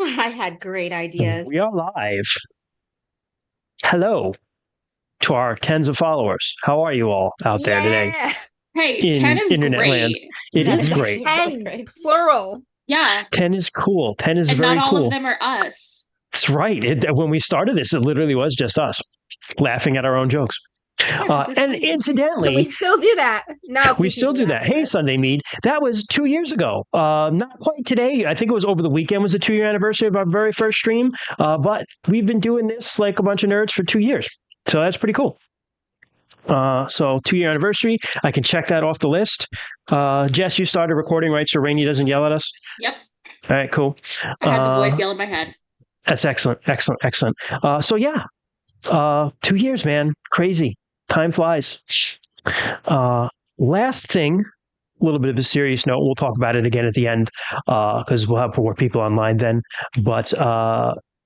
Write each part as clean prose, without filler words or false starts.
I had great ideas. We are live. Hello to our tens of followers. How are you all out there today Hey, 10 in is internet land? great. It That is is great. actually Tens, plural. Yeah. 10 is cool. 10 is And very not all cool. of them are us. That's right. When we started this, it literally was just us laughing at our own jokes. Yeah, 'cause we're And funny. We incidentally, still do that. Now, we still do that. Hey, Sunday Mead. That was 2 years ago. Not quite today. I think it was over the weekend was the 2-year anniversary of our very first stream. But we've been doing this like a bunch of nerds for 2 years. So that's pretty cool. So 2-year anniversary. I can check that off the list. Jess, you started recording, right? So Rainey doesn't yell at us? Yep. All right, cool. I had the voice yell in my head. That's excellent. So yeah, 2 years, man. Crazy. Time flies. Last thing, a little bit of a serious note. We'll talk about it again at the end because we'll have more people online then. But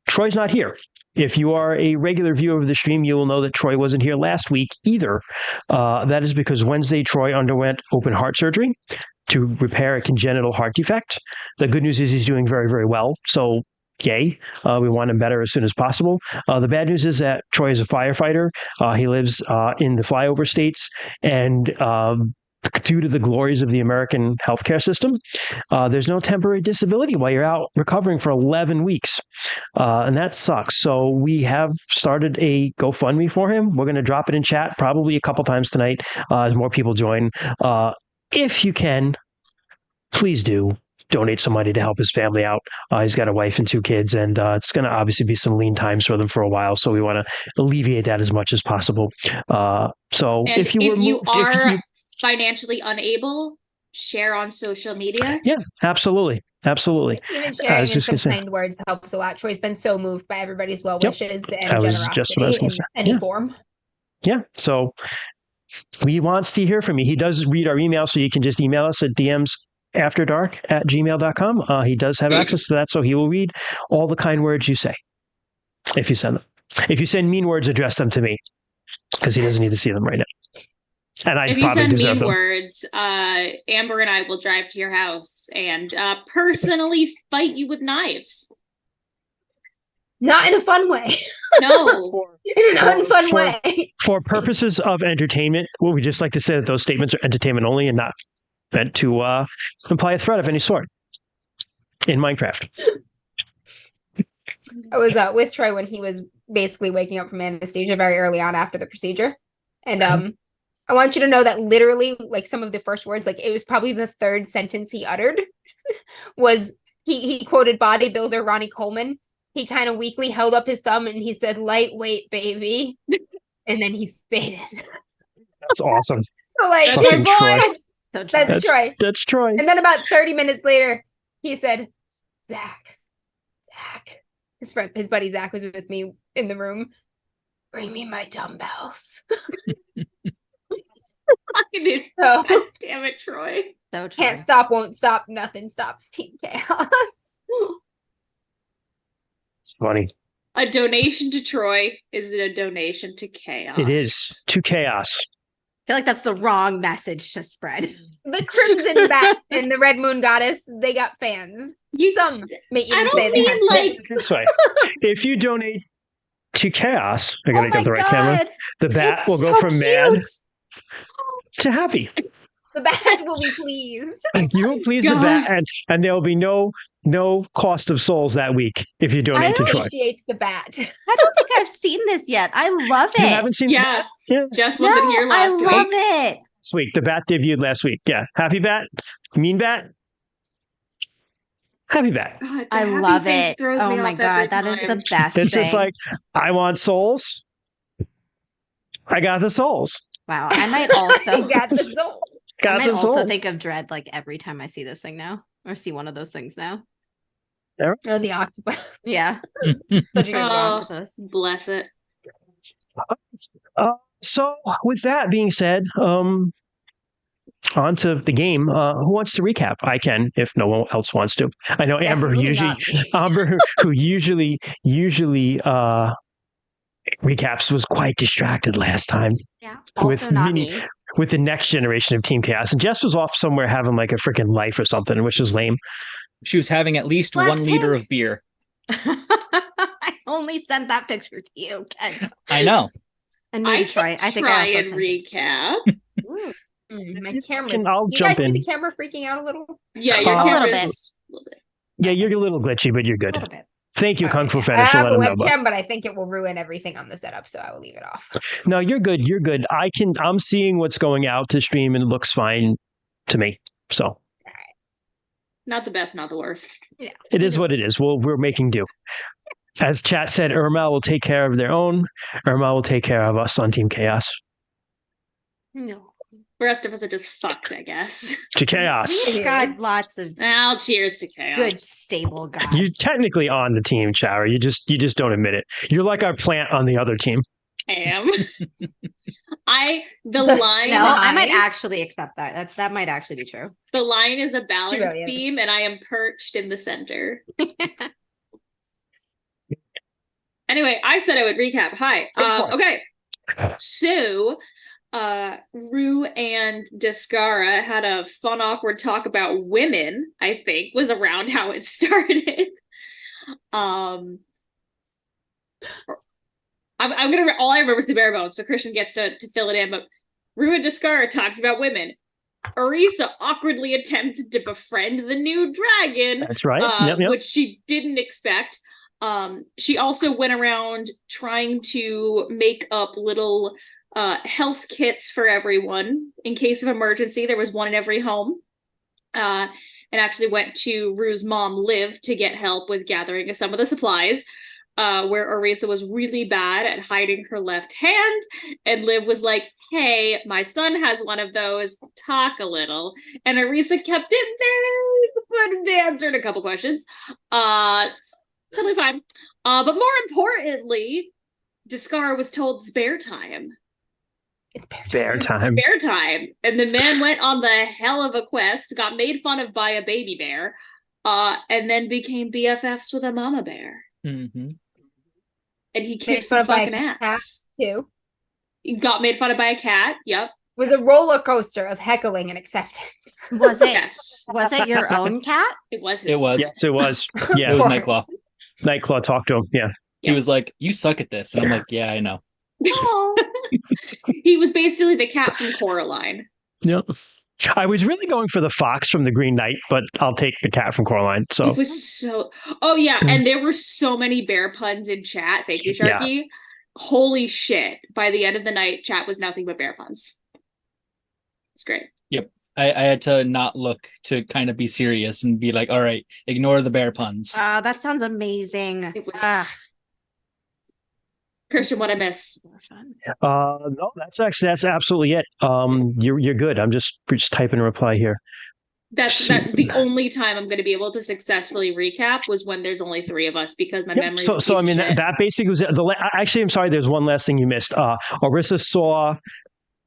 Troy's not here. If you are a regular viewer of the stream, you will know that Troy wasn't here last week either. That is because Wednesday, Troy underwent open heart surgery to repair a congenital heart defect. The good news is he's doing very, very well. So yay. We want him better as soon as possible. The bad news is that Troy is a firefighter. He lives in the flyover states, and due to the glories of the American healthcare system, there's no temporary disability while you're out recovering for 11 weeks. And that sucks. So we have started a GoFundMe for him. We're going to drop it in chat probably a couple times tonight as more people join. If you can, please do donate some money to help his family out. He's got a wife and 2 kids, and it's going to obviously be some lean times for them for a while. So we want to alleviate that as much as possible. So And if you are financially unable, share on social media. Yeah, absolutely. Even sharing in some kind words helps a lot. Troy's been so moved by everybody's well wishes and generosity in any form. Yeah. So he wants to hear from you. He does read our email, so you can just email us at dmsafterdark@gmail.com. He does have access to that, so he will read all the kind words you say if you send them. If you send mean words, address them to me because he doesn't need to see them right now. And I if you probably send deserve mean them. words, Amber and I will drive to your house and personally fight you with knives. Not in a fun way. No. In an unfun way. For purposes of entertainment, well, we just like to say that those statements are entertainment only and not meant to imply a threat of any sort in Minecraft. I was with Troy when he was basically waking up from anesthesia very early on after the procedure. And I want you to know that literally, like, some of the first words, like, it was probably the 3rd sentence he uttered, was he quoted bodybuilder Ronnie Coleman. He kind of weakly held up his thumb and he said, "Lightweight, baby." And then he faded. That's awesome. So, like, Fucking Troy. That's Troy. That's Troy. And then about 30 minutes later, he said, Zach. His buddy Zach was with me in the room. "Bring me my dumbbells." So, God damn it, Troy. So can't stop, won't stop, nothing stops Team Chaos. It's funny. A donation to Troy is a donation to chaos. It is to chaos. I feel like that's the wrong message to spread. The Crimson Bat and the Red Moon Goddess, they got fans. Some may even say they have fans. This way. If you donate to chaos, I gotta get the right camera. The bat will go from mad to happy. The bat will be pleased. You will please the bat, and there will be no cost of souls that week if you donate to Troy. I appreciate the bat. I don't think I've seen this yet. I love it. You haven't seen the bat? Yeah. Jess wasn't here last week. I love it. Last week. The bat debuted last week. Yeah. Happy bat? Mean bat? Happy bat. God, I love it. Oh my God. That is the best It's thing. just like, I want souls. I got the souls. Wow. I might also got the soul. I might also think of Dread like every time I see this thing now, or see one of those things now. Oh, the octopus. Yeah. Such a good octopus. Bless it. So with that being said, on to the game. Who wants to recap? I can, if no one else wants to. I know Amber who usually recaps was quite distracted last time. Yeah. Also with the next generation of Team Chaos. And Jess was off somewhere having like a freaking life or something, which is lame. She was having at least 1 liter of beer. I only sent that picture to you, Kent. I know. And I maybe Troy. can I think try I also and sent it. recap. Ooh. My camera's. I'll Do you guys jump see in. the camera freaking out a little? Yeah, your A little camera's a little bit. Yeah, you're a little glitchy, but you're A good. little bit. Thank you, Kung Fu I Fetish, for have a letting them know. webcam, but I think it will ruin everything on the setup, so I will leave it off. No, you're good. You're good. I'm seeing what's going out to stream, and it looks fine to me. So Not the best, not the worst. it is what it is. We're making do. As chat said, Irma will take care of their own. Irma will take care of us on Team Chaos. No. The rest of us are just fucked, I guess. To Chaos. We've got lots of Well, cheers to chaos. good, stable guys. You're technically on the team, Chowder. You just don't admit it. You're like our plant on the other team. I am. The The line No, I might Nice. actually accept that. That might actually be true. the line is a balance really is. beam and I am perched in the center. Anyway, I said I would recap. Hi. Go for it. Okay. So Rue and Descara had a fun, awkward talk about women, I think, was around how it started. I'm gonna all I remember is the bare bones, so Christian gets to fill it in, but Rue and Descara talked about women. Arisa awkwardly attempted to befriend the new dragon, That's right. Yep. which she didn't expect. She also went around trying to make up little health kits for everyone in case of emergency. There was one in every home. And actually went to Rue's mom, Liv, to get help with gathering some of the supplies. Where Arisa was really bad at hiding her left hand, and Liv was like, "Hey, my son has one of those. Talk a little." And Arisa kept it very good, answered a couple questions. Totally fine. But more importantly, Descar was told it's bear time. It's Bear time. Bear time. And the man went on the hell of a quest, got made fun of by a baby bear, and then became BFFs with a mama bear. Mm-hmm. And he Made kicked fun some of by a fucking cat, ass. too. He got made fun of by a cat. Yep. It was a roller coaster of heckling and acceptance. Was it? Yes. Was it your own cat? It was his It was. Yes, it was. Yeah, It was Of Nightclaw. Nightclaw talked to him. Yeah. He was like, "You suck at this," and I'm like, "Yeah, I know." He was basically the cat from Coraline. Yep. I was really going for the fox from the Green Knight, but I'll take the cat from Coraline. So It was so. Oh yeah, and there were so many bear puns in chat. Thank you, Yeah. Sharky. Holy shit! By the end of the night, chat was nothing but bear puns. It's great. I had to not look to kind of be serious and be like, "All right, ignore the bear puns." That sounds amazing. It was- Ah, Christian, what I miss? no, that's absolutely it. You're good. I'm just typing a reply here. That's the only time I'm going to be able to successfully recap was when there's only three of us because my Yep. memory. So I mean that basically was it. Actually, I'm sorry. There's one last thing you missed. Arisa saw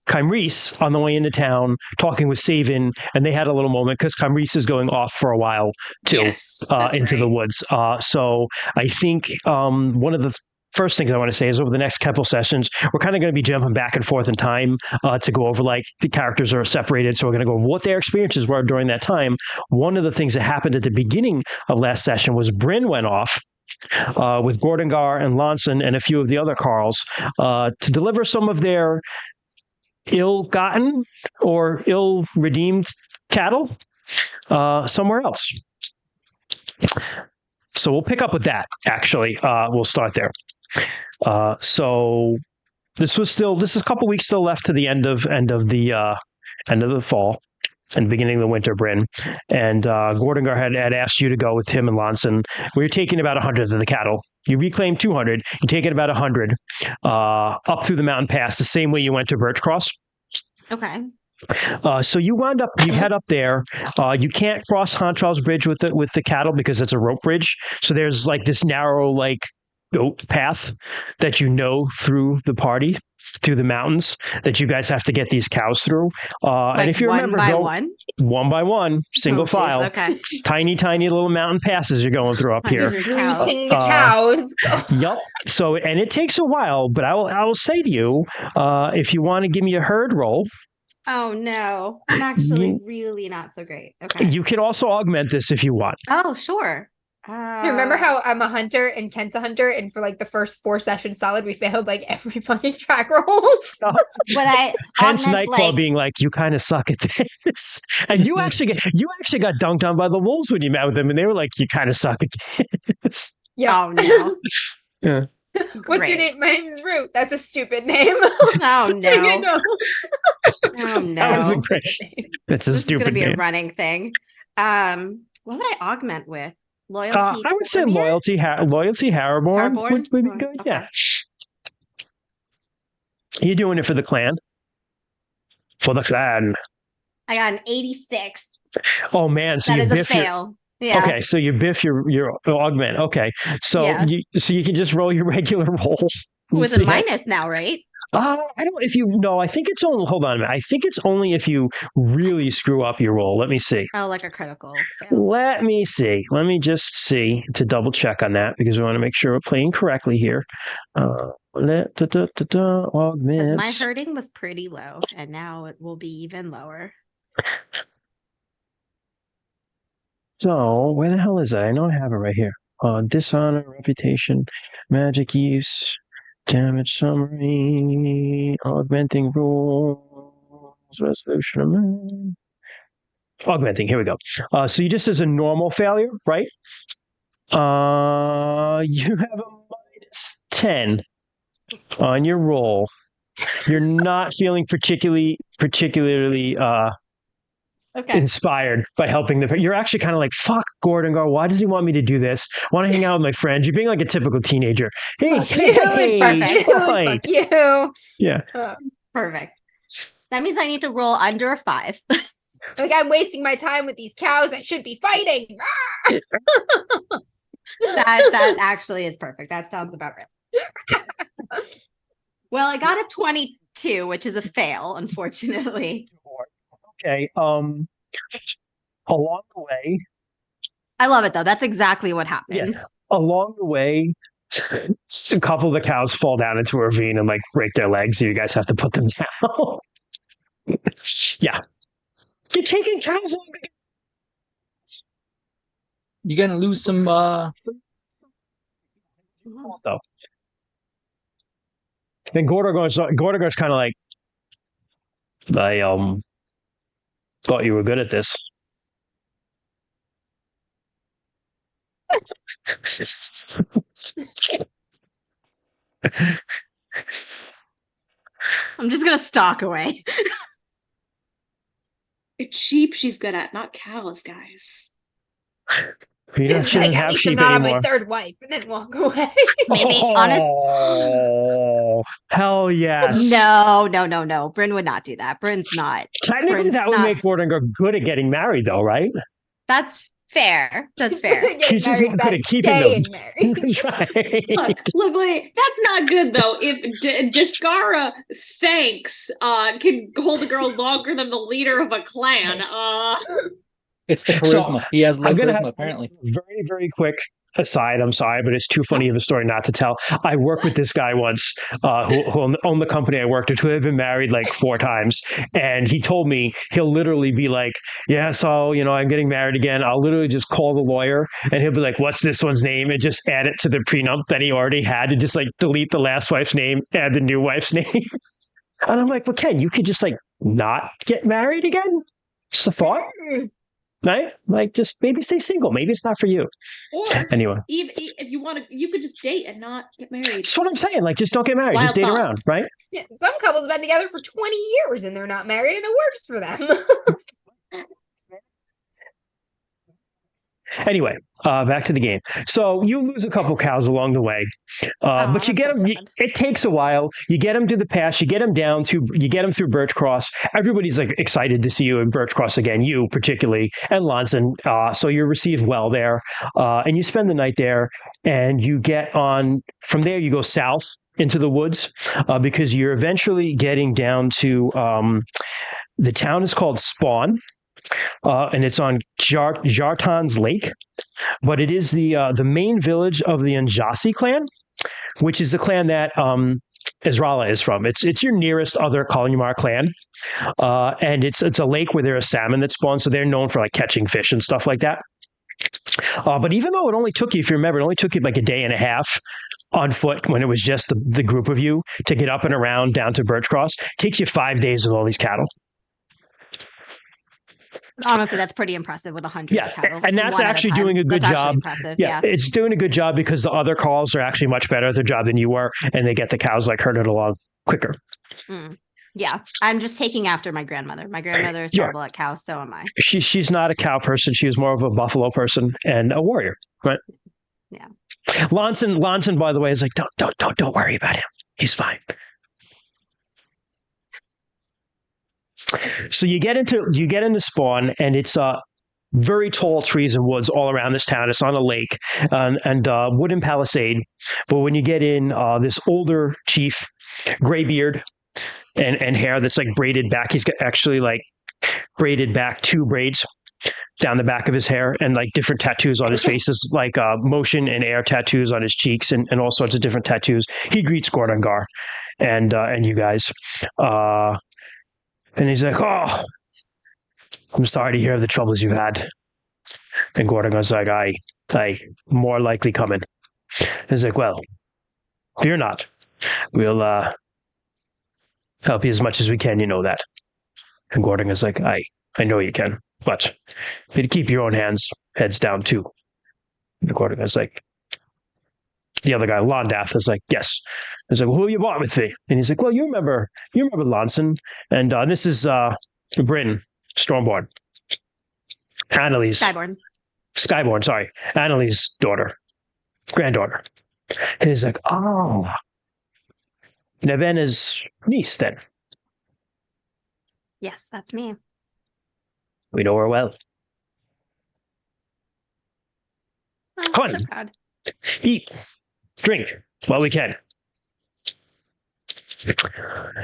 Kymrese on the way into town talking with Savin, and they had a little moment because Kymrese is going off for a while too, Yes, that's into the right. woods. So I think one of the first things I want to say is over the next couple sessions, we're kind of going to be jumping back and forth in time to go over, like, the characters are separated. So we're going to go over what their experiences were during that time. One of the things that happened at the beginning of last session was Bryn went off with Gordengar and Lanson and a few of the other Carls to deliver some of their ill-gotten or ill-redeemed cattle somewhere else. So we'll pick up with that, actually. We'll start there. So this is a couple weeks still left to the end of the fall and beginning of the winter, Bryn. And Gordengar had asked you to go with him and Lanson. We were taking about 100 of the cattle. You reclaimed 200. You're taking about 100 up through the mountain pass, the same way you went to Birch Cross. okay. So you head up there. You can't cross Hontrell's Bridge with the cattle because it's a rope bridge. So there's like this narrow path that through the party, through the mountains, that you guys have to get these cows through. And if you remember, one by one by one, single Oh, geez, file. okay. It's tiny little mountain passes you're going through up here. 100 cows. Greasing the cows. Yep. So, and it takes a while, but I will say to you, if you want to give me a herd roll, Oh no, I'm actually really not so great. Okay. you can also augment this if you want. Oh sure. Remember how I'm a hunter and Kent's a hunter, and for like the first 4 sessions solid, we failed like every fucking track roll. when I Hence augment Nightclaw like being like, you kind of suck at this. And you actually got dunked on by the wolves when you met with them, and they were like, you kind of suck at this. Yeah. oh no. Yeah. What's your Great. name? My name's Root. That's a stupid name. Oh You no. know? Oh no. That was a Stupid great. name. That's a This is gonna stupid be name. a running thing. What would I augment with? Loyalty. I would say Cormier? loyalty Harborn Harborn? would be Oh, good. okay. Yeah. You're doing it for the clan. For the clan. I got an 86. Oh man, so That you is a biff your, fail. Yeah. okay, so you biff your augment. Okay, so Yeah. you can just roll your regular roll. and With see a how- minus now, right? I don't. If you no, I think it's only. Hold on a minute. I think it's only if you really screw up your roll. Let me see. Oh, like a critical fail. Let me see. Let me just see to double check on that because we want to make sure we're playing correctly here. Augment. 'Cause my hurting was pretty low, and now it will be even lower. So where the hell is it? I know I have it right here. Dishonor, reputation, magic use, damage summary, augmenting rules, resolution. Augmenting. Here we go. So you just as a normal failure, right? You have a -10 on your roll. You're not feeling particularly Okay. inspired by helping the. You're actually kind of like, fuck Gordon. Why does he want me to do this? I want to hang out with my friends. You're being like a typical teenager. Hey, Fuck you. Perfect. Troy. Fuck you. Yeah. Perfect. That means I need to roll under a 5. Like I'm wasting my time with these cows. I should be fighting. that actually is perfect. That sounds about right. Well, I got a 22, which is a fail, unfortunately. Okay. Along the way, I love it though. That's exactly what happens. along the way, a couple of the cows fall down into a ravine and like break their legs, so you guys have to put them down. Yeah. You're taking cows along the You're gonna lose some. though. Then Gordogar's kind of like, I thought you were good at this. I'm just gonna stalk away. It's sheep she's good at, not cows, guys. You know, Just she like, doesn't at have least I'm sheep not on anymore. my 3rd wife, and then walk away. Maybe honest. Oh, hell yes. No. Bryn would not do that. Bryn's not. Technically, Bryn's that would not- make Gordogar good at getting married, though, right? That's fair. That's fair. Getting She's just married, not good but at keeping them. staying married. Right. Look, wait, that's not good though. If Discara thanks can hold a girl longer than the leader of a clan, It's the So, charisma. He has low I'm gonna charisma, have apparently. a very, very quick aside. I'm sorry, but it's too funny of a story not to tell. I worked with this guy once who owned the company I worked at, who had been married like 4 times. And he told me he'll literally be like, yeah, so, I'm getting married again. I'll literally just call the lawyer and he'll be like, what's this one's name? And just add it to the prenup that he already had and just like delete the last wife's name, add the new wife's name. And I'm like, well, Ken, you could just like not get married again? Just a thought. Right? Like, just maybe stay single. Maybe it's not for you. or Anyway, even if you want to, you could just date and not get married. that's what I'm saying. Like, just don't get married. Wild Just date thought. around, right? Yeah, some couples have been together for 20 years and they're not married and it works for them. Anyway, back to the game. So you lose a couple cows along the way, but you get that's so them. sad. It takes a while. You get them to the pass. You get them you get them through Birch Cross. Everybody's like excited to see you in Birch Cross again. You particularly, and Lonson. So you're received well there, and you spend the night there. And you get on from there. You go south into the woods because you're eventually getting down to the town is called Spawn. And it's on Jartan's Lake, but it is the main village of the Anjasi clan, which is the clan that Ezrala is from. It's your nearest other Kalimar clan, and it's a lake where there are salmon that spawn, so they're known for like catching fish and stuff like that. But even though it only took you, if you remember, it only took you like a day and a half on foot when it was just the group of you to get up and around down to Birch Cross, it takes you 5 days with all these cattle. Honestly, that's pretty impressive with 100 Yeah, cattle. and that's one at a actually time. doing a good That's actually job. impressive. Yeah, it's doing a good job because the other calls are actually much better at their job than you were, and they get the cows like herded along quicker. Yeah, I'm just taking after my grandmother. My grandmother is Yeah. terrible at cows, so am I. She's not a cow person. She was more of a buffalo person and a warrior, right? Yeah. Lonson, by the way, is like, don't worry about him. He's fine. So you get into spawn, and it's very tall trees and woods all around this town. It's on a lake and wooden palisade. But when you get in, this older chief, gray beard and hair that's like braided back. He's got actually like braided back 2 braids down the back of his hair and like different tattoos on his face, like motion and air tattoos on his cheeks and all sorts of different tattoos. He greets Gordon Gar and you guys. And he's like, "Oh, I'm sorry to hear of the troubles you've had." And Gordon goes like, I more likely coming. He's like, "Well, fear not. We'll help you as much as we can, you know that." And Gordon is like, I know you can, but you need to keep your own heads down too. And Gordon is like, the other guy, Londath, is like, "Yes." He's like, "Well, who you bought with me?" And he's like, "Well, you remember Lonson, and this is Bryn, Stormborn, Annalise, Skyborn, sorry, Annalise' granddaughter." And he's like, "Oh, Nevena's niece, then." Yes, that's me. "We know her well. Oh, Come I'm on. so proud. Eat, drink while we can."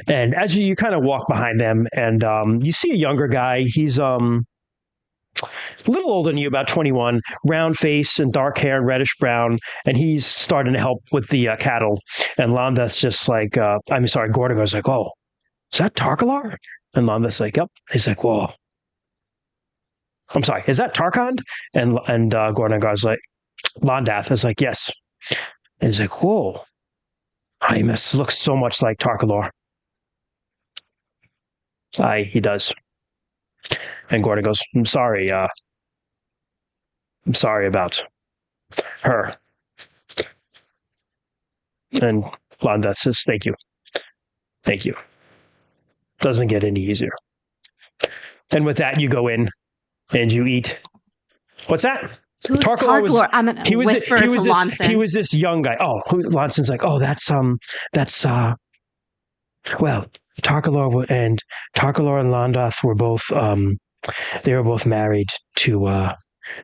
And as you kind of walk behind them, and you see a younger guy. He's a little older than you, about 21, round face and dark hair and reddish brown, and he's starting to help with the cattle. And Londa's just like, Gordon goes like, "Oh, is that Tarkalar?" And Londa's like, "Yep." He's like, "Whoa. I'm sorry, is that Tarkand?" And Gordon goes like, Londath is like, "Yes." And he's like, "Whoa. He must look so much like Tarkalor." Aye, he does. And Gordon goes, I'm sorry about her." And Londath says, Thank you. Doesn't get any easier. And with that, you go in and you eat. What's that? Who's Tarkalor? I'm gonna whisper to Lonson. He was this young guy. Oh, Lonson's like, "Oh, that's well, Tarkalor and Londath were both they were both married to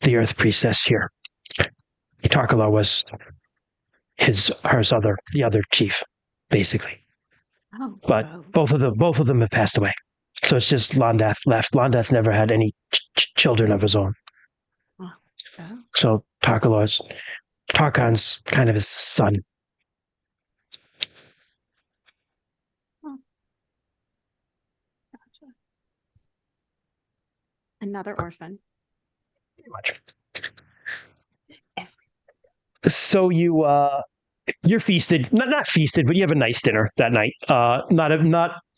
the Earth Priestess here. Tarkalor was the other chief, basically. Oh, But both of them have passed away. So it's just Londath left. Londath never had any children of his own. Oh. So Tarkhan's kind of his son. Gotcha. Another orphan. Pretty much. So you're feasted, not feasted, but you have a nice dinner that night. Not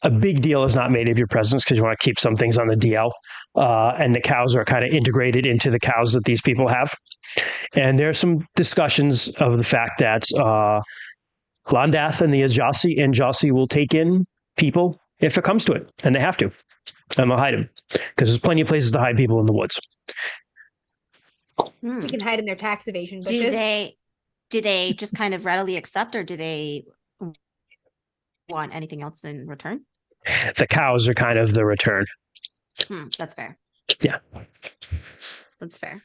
a big deal is not made of your presence because you want to keep some things on the DL. And the cows are kind of integrated into the cows that these people have. And there's some discussions of the fact that Londath and the Ajasi will take in people if it comes to it, and they have to. And they'll hide them because there's plenty of places to hide people in the woods. We can hide in their tax evasion bushes. Do they just kind of readily accept, or do they want anything else in return? The cows are kind of the return. That's fair. Yeah. That's fair.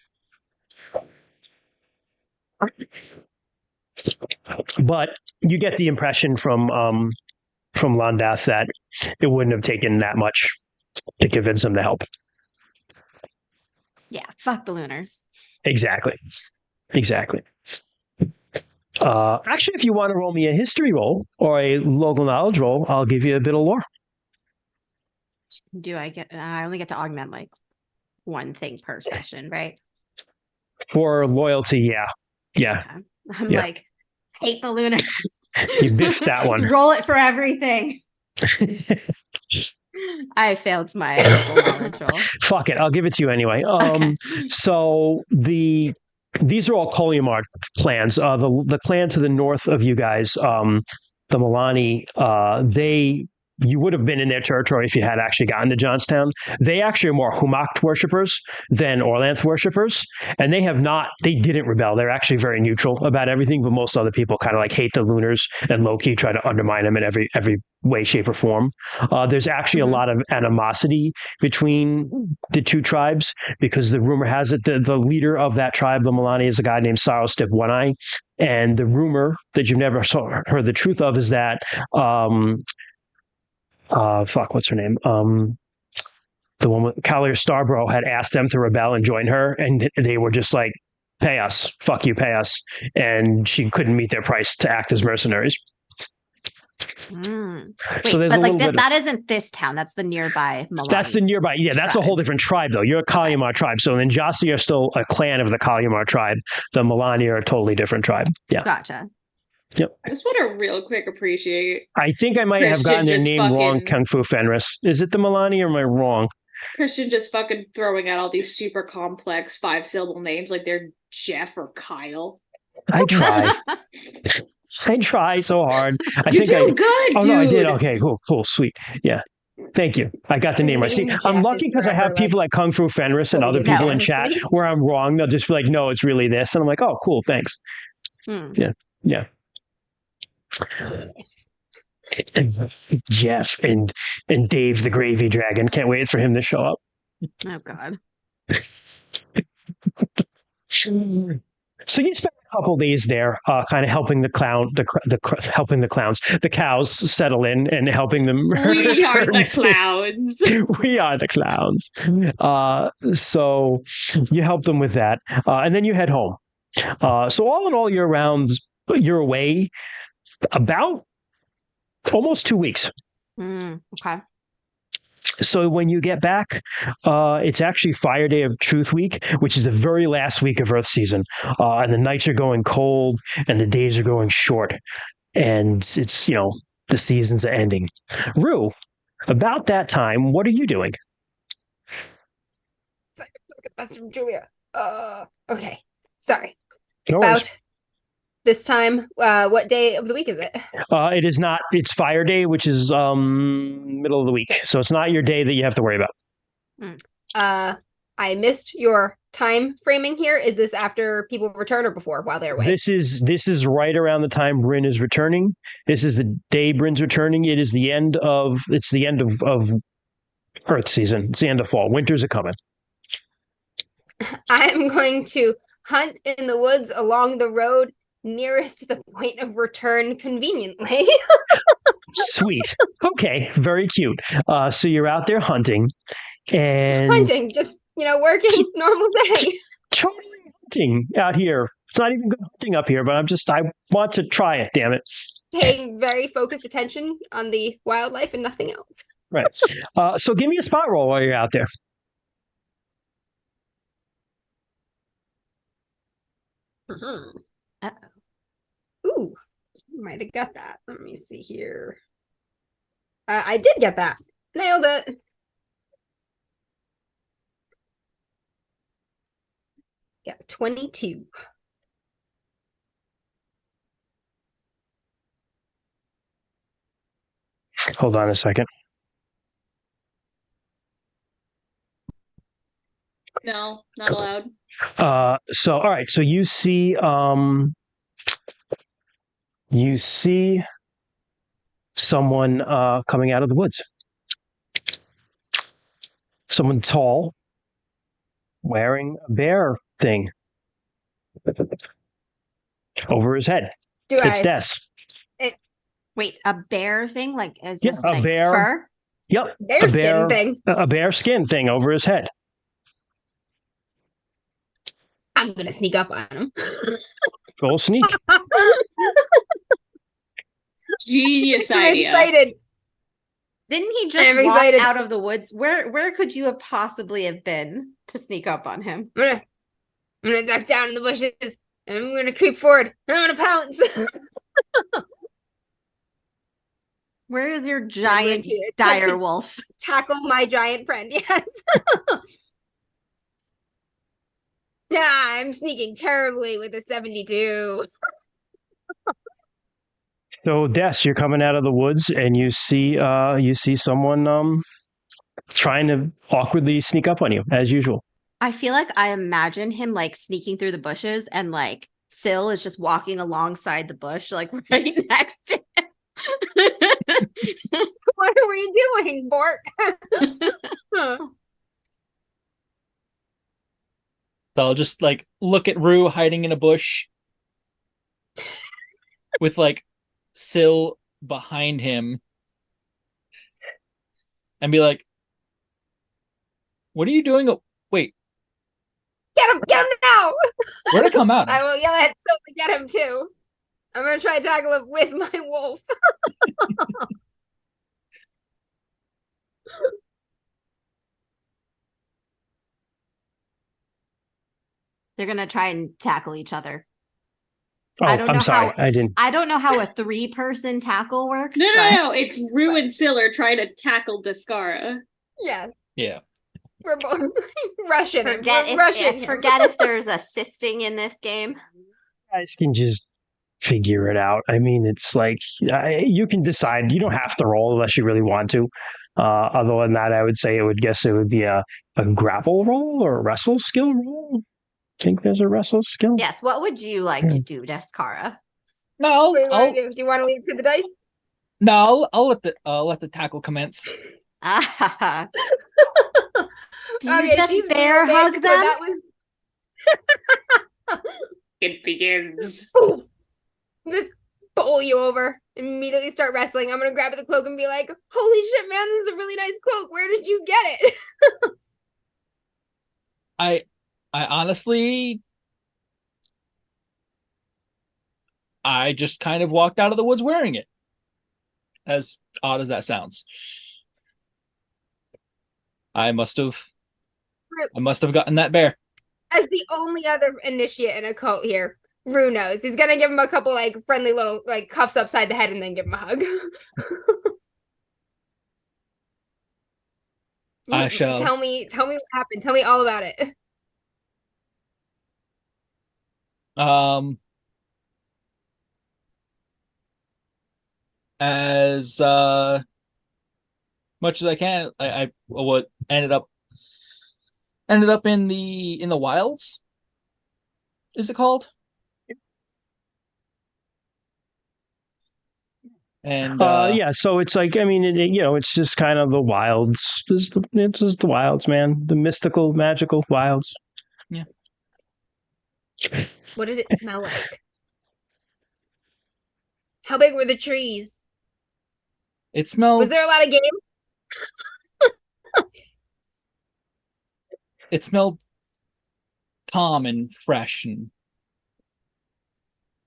But you get the impression from Londath that it wouldn't have taken that much to convince him to help. Yeah, fuck the Lunars. Exactly. Actually, if you want to roll me a history roll or a local knowledge roll, I'll give you a bit of lore. Do I get? I only get to augment like one thing per session, right? For loyalty, yeah. Yeah. Okay. I'm Yeah. like, hate the lunar. You biffed that one. Roll it for everything. I failed my local knowledge roll. Fuck it. I'll give it to you anyway. Okay. So these are all Kolyamar clans. The clan to the north of you guys, the Milani, you would have been in their territory if you had actually gotten to Johnstown. They actually are more Humacht worshippers than Orlanth worshippers, and they didn't rebel. They're actually very neutral about everything, but most other people kind of like hate the Lunars and low-key try to undermine them in every way, shape, or form. There's actually a lot of animosity between the two tribes because the rumor has it that the leader of that tribe, the Milani, is a guy named Sarostiv One-Eye, and the rumor that you've never heard the truth of is that what's her name? The one with Kalir Starbro had asked them to rebel and join her, and they were just like, pay us, fuck you, pay us. And she couldn't meet their price to act as mercenaries. Wait, So there's but a like little bit that isn't this town. That's the nearby Milani. That's the nearby. Yeah, that's a whole different tribe, though. You're a Kolyamar tribe. So then Jasti are still a clan of the Kolyamar tribe. The Milani are a totally different tribe. Yeah. Gotcha. I just want to real quick appreciate I think I might have Christian gotten their just name wrong, fucking- Kung Fu Fenris. Is it the Milani or am I wrong? Christian just fucking throwing out all these super complex 5-syllable names like they're Jeff or Kyle. I try. I try so hard. You do good, Oh, dude. no, I did. Okay, cool, sweet. Yeah. Thank you. I got the name right. See, Name I'm Jeff lucky is because I have forever, people like Kung Fu Fenris and other totally people in down chat with me. where I'm wrong. They'll just be like, no, it's really this. And I'm like, oh, cool, thanks. Hmm. Yeah. Jeff and Dave the Gravy Dragon. Can't wait for him to show up. Oh God. So you spent a couple days there, kind of helping the cows settle in and helping them. We are the clowns. We are the clowns. So you help them with that, and then you head home. So all in all, you're away about almost 2 weeks. Okay. So when you get back, it's actually Fire Day of Truth Week, which is the very last week of Earth season. And the nights are going cold and the days are going short. And it's, the seasons are ending. Rue, about that time, what are you doing? That's from Julia. Okay. Sorry. No worries. About this time, what day of the week is it? It is not. It's Fire Day, which is middle of the week. So it's not your day that you have to worry about. I missed your time framing here. Is this after people return or before while they're away? This is right around the time Bryn is returning. This is the day Bryn's returning. It's the end of Earth season. It's the end of fall. Winters are coming. I'm going to hunt in the woods along the road nearest to the point of return conveniently. Sweet. Okay. Very cute. So you're out there hunting and Hunting, just, working normal day. totally hunting out here. It's not even good hunting up here, but I want to try it, damn it. Paying very focused attention on the wildlife and nothing else. Right. So give me a spot roll while you're out there. Ooh, might have got that. Let me see here. I did get that. Nailed it. Yeah, 22. Hold on a second. No, not allowed. So all right, so you see someone coming out of the woods. Someone tall wearing a bear thing over his head. Do It's I? Des. Wait, a bear thing? Like, is Yeah, this a like bear. fur? Yep. Bear skin thing. A bear skin thing over his head. I'm gonna sneak up on him. Go sneak. Genius I'm idea. excited. Didn't he just I'm walk excited. out of the woods? Where could you have possibly have been to sneak up on him? I'm I'm gonna duck down in the bushes, and I'm gonna creep forward, and I'm gonna pounce. Where is your I'm going giant to attempt dire to wolf? tackle my giant friend. Yes. Yeah, I'm sneaking terribly with a 72. So, Des, you're coming out of the woods and you see someone trying to awkwardly sneak up on you as usual. I feel like I imagine him like sneaking through the bushes and like Syl is just walking alongside the bush, like right next to him. What are we doing, Bork? So I'll just like look at Rue hiding in a bush with like Syl behind him and be like, what are you doing? Wait, Get him now! where'd it come out I of? will yell at Syl to get him too. I'm gonna try to tackle him with my wolf. They're gonna try and tackle each other. Oh, I don't know I'm sorry. how- I didn't. I don't know how a 3-person tackle works. No, but- no. It's Rue and Siller trying to tackle Descara. Yeah, Yeah. we're both rushing him. Forget We're if, rushing if him. forget if there's assisting in this game. You guys can just figure it out. I mean, it's like you can decide. You don't have to roll unless you really want to. Other than that, I would say it would be a grapple roll or a wrestle skill roll. Think there's a wrestle skill? Yes, what would you like to do, Descara? No, What do you I'll want to do? Do you want to leave it to the dice? no, I'll let the tackle commence. Ah. Do you Okay, just she's bear real big, hug so them? that was It begins. Oof. Just bowl you over. Immediately start wrestling. I'm gonna grab the cloak and be like, "Holy shit, man! This is a really nice cloak. Where did you get it?" I honestly I just kind of walked out of the woods wearing it. As odd as that sounds. I must have gotten that bear. As the only other initiate in a cult here, Rue knows. He's gonna give him a couple like friendly little like cuffs upside the head and then give him a hug. I shall. Tell me what happened. Tell me all about it. As much as I can, I what ended up in the wilds. Is it called? And Yeah, so it's like, I mean, it's just kind of the wilds. It's just the wilds, man. The mystical, magical wilds. Yeah. What did it smell like? How big were the trees? it smelled. Was there a lot of game? It smelled calm and fresh and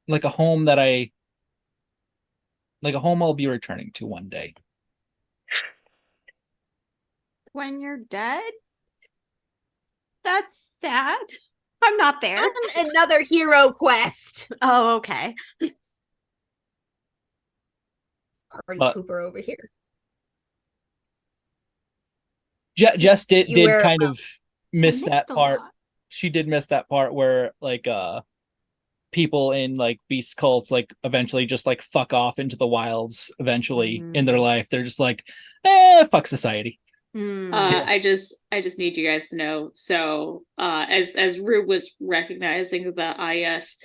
like a home I'll be returning to one day. When you're dead? That's sad. I'm not there. Another hero quest. Oh, okay. Party But- Cooper over here. Jess did You were, kind of miss I that missed a part. lot. She did miss that part where like people in like beast cults like eventually just like fuck off into the wilds eventually in their life. They're just like, fuck society. Hmm. I just need you guys to know. So as Rue was recognizing the IS,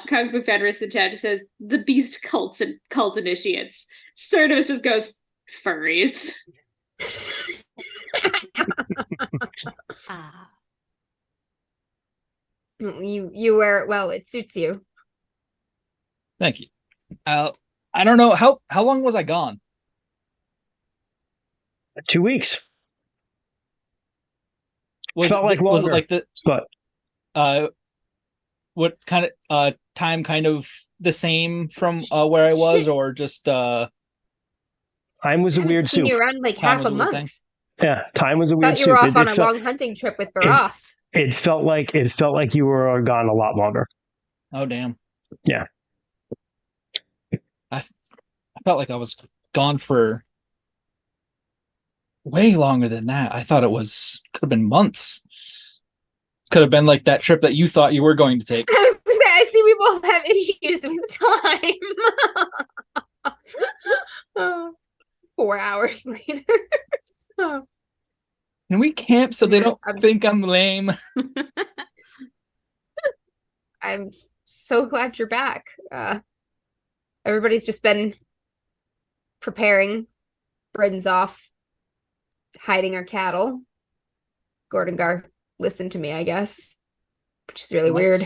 Kung Fu Federalist in chat just says the beast cults and cult initiates. Cernos just goes furries. Ah. You wear it well. It suits you. Thank you. I don't know how long was I gone? 2 weeks. Was Felt like was it longer. like the But what kind of time kind of the same from where I was or just time was a Haven't weird seen soup. you around like Time half was a a weird month. thing. Yeah, time was a weird Thought you were soup. off on a long hunting trip with Baroth. It felt like you were gone a lot longer. Oh damn. Yeah. I felt like I was gone for way longer than that. I thought could have been months. Could have been like that trip that you thought you were going to take. I was gonna say, I see we both have issues with time. 4 hours later. Can we camp so they don't think I'm lame? I'm so glad you're back. Everybody's just been preparing. Bryn's off, hiding our cattle. Gordon Gar listened to me, I guess, which is really weird.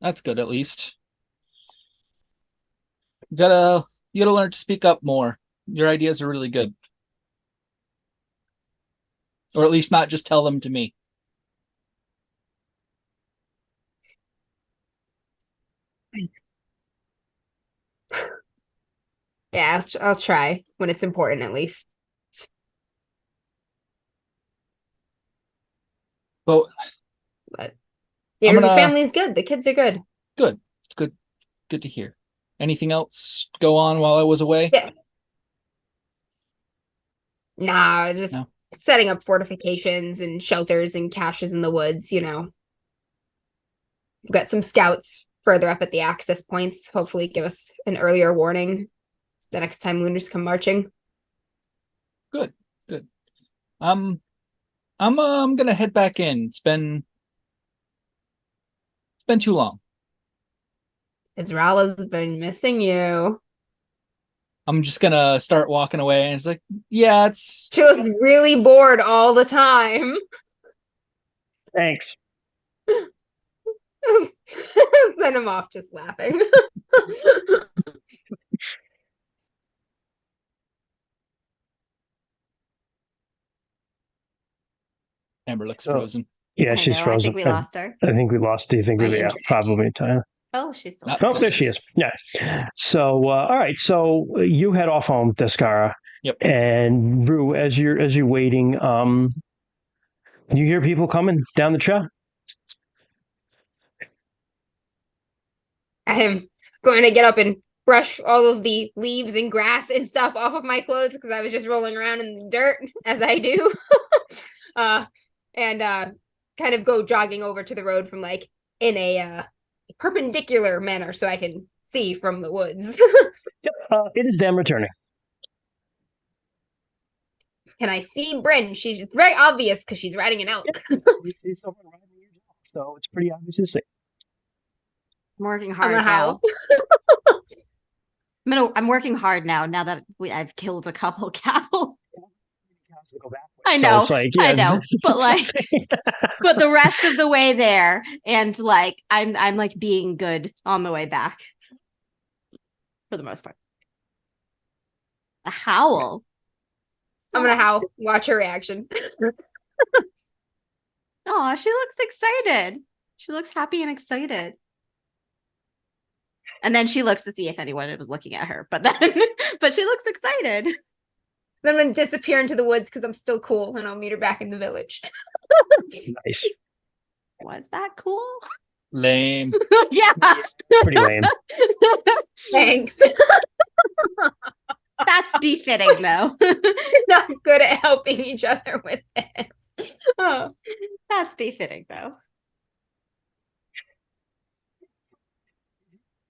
That's good, at least. You gotta learn to speak up more. Your ideas are really good. Or at least not just tell them to me. Yeah, I'll try when it's important, at least. But Yeah, I'm your gonna- family's good. The kids are good. good. It's good to hear. Anything else go on while I was away? Yeah. Nah, just No. setting up fortifications and shelters and caches in the woods, you know. We've got some scouts further up at the access points. Hopefully give us an earlier warning the next time Lunars come marching. Good. I'm gonna head back in. It's been too long. Israela's been missing you. I'm just gonna start walking away, and it's like, yeah, it's She looks really bored all the time. Thanks. Send him off just laughing. Amber looks So- frozen. Yeah, I she's know, frozen. I think we lost her. I think we lost. Do you think My we? Yeah, internet. probably. Oh, she's still. Oh, Oh, there she is. Yeah. So, all right. So you head off home, Descara. Yep. And Rue, as you're waiting, you hear people coming down the trail. I'm going to get up and brush all of the leaves and grass and stuff off of my clothes because I was just rolling around in the dirt as I do. And kind of go jogging over to the road from like in a perpendicular manner so I can see from the woods. It is them returning. Can I see Bryn? She's very obvious because she's riding an elk. You see someone riding your dog, so it's pretty obvious to see. I'm working I'm hard gonna howl. now. I'm working hard now that I've killed a couple cattle. Go backwards. I So know, it's like, I yeah, know, but like, but the rest of the way there, and like, I'm like being good on the way back, for the most part. A howl. I'm gonna howl. Watch her reaction. Oh, she looks excited. She looks happy and excited. And then she looks to see if anyone was looking at her, but she looks excited. Then I'm gonna disappear into the woods because I'm still cool, and I'll meet her back in the village. nice. Was that cool? Lame. Yeah. Pretty lame. Thanks. That's befitting though. Not good at helping each other with this. Oh. That's befitting though.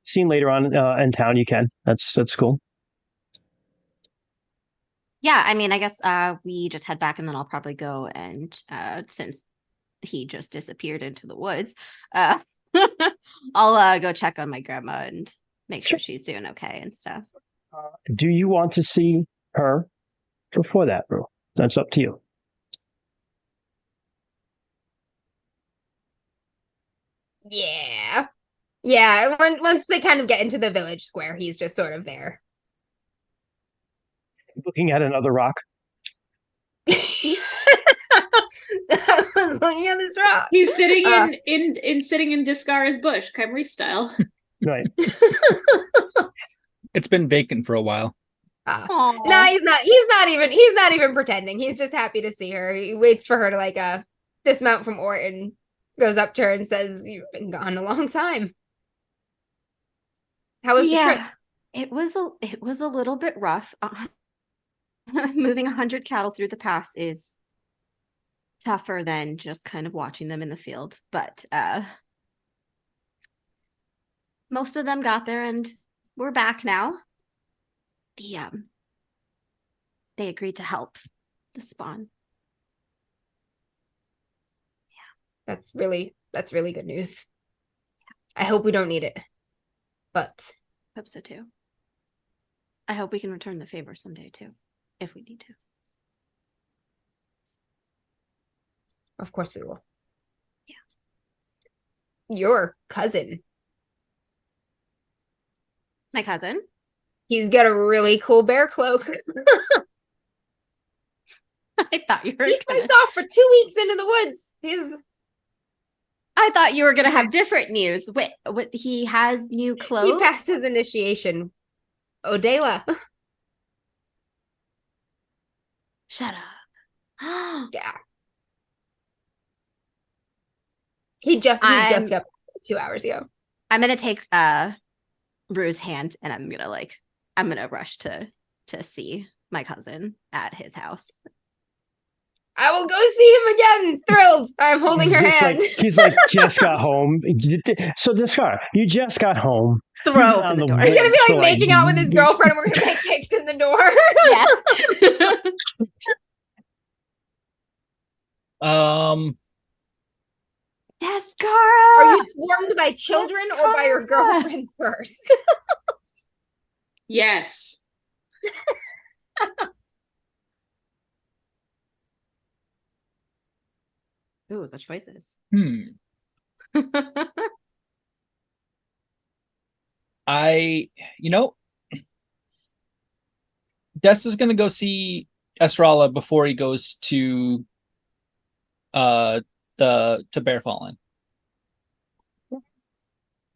Seen later on in town, you can. That's cool. Yeah, I mean, I guess we just head back and then I'll probably go and since he just disappeared into the woods, I'll go check on my grandma and make sure she's doing okay and stuff. Do you want to see her before that, bro? That's up to you. Yeah. Yeah. Once they kind of get into the village square, he's just sort of there. Looking at another rock. I was looking at this rock. He's sitting sitting in Discara's bush, Camry style. Right. It's been vacant for a while. Aw. No, he's not even pretending. He's just happy to see her. He waits for her to like dismount from Orton, goes up to her and says, "You've been gone a long time. How was the trip?" It was a little bit rough. Moving 100 cattle through the pass is tougher than just kind of watching them in the field, but most of them got there and we're back now. They agreed to help the spawn. That's really good news. I hope we don't need it, but Hope so too. I hope we can return the favor someday too, if we need to. of course we will. Yeah. Your cousin, My cousin? he's got a really cool bear cloak. I thought you were He gonna went off for 2 weeks into the woods. I thought you were gonna have different news. Wait, what he has new He clothes? passed his initiation. Odela. Shut up. Yeah. He just got 2 hours ago. I'm gonna take Rue's hand and I'm gonna rush to see my cousin at his house. I will go see him again. Thrilled. I'm holding her hand. He's like, just got home. So, Discar, you just got home. Throw on open the the door. way. He's gonna be So, like like, making out with his girlfriend, and we're gonna make kicks in the door. Yes. Descara! Are you swarmed by children or by your girlfriend first? Yes. Ooh, the choices. Des is gonna go see Esrala before he goes to Bear Fallen.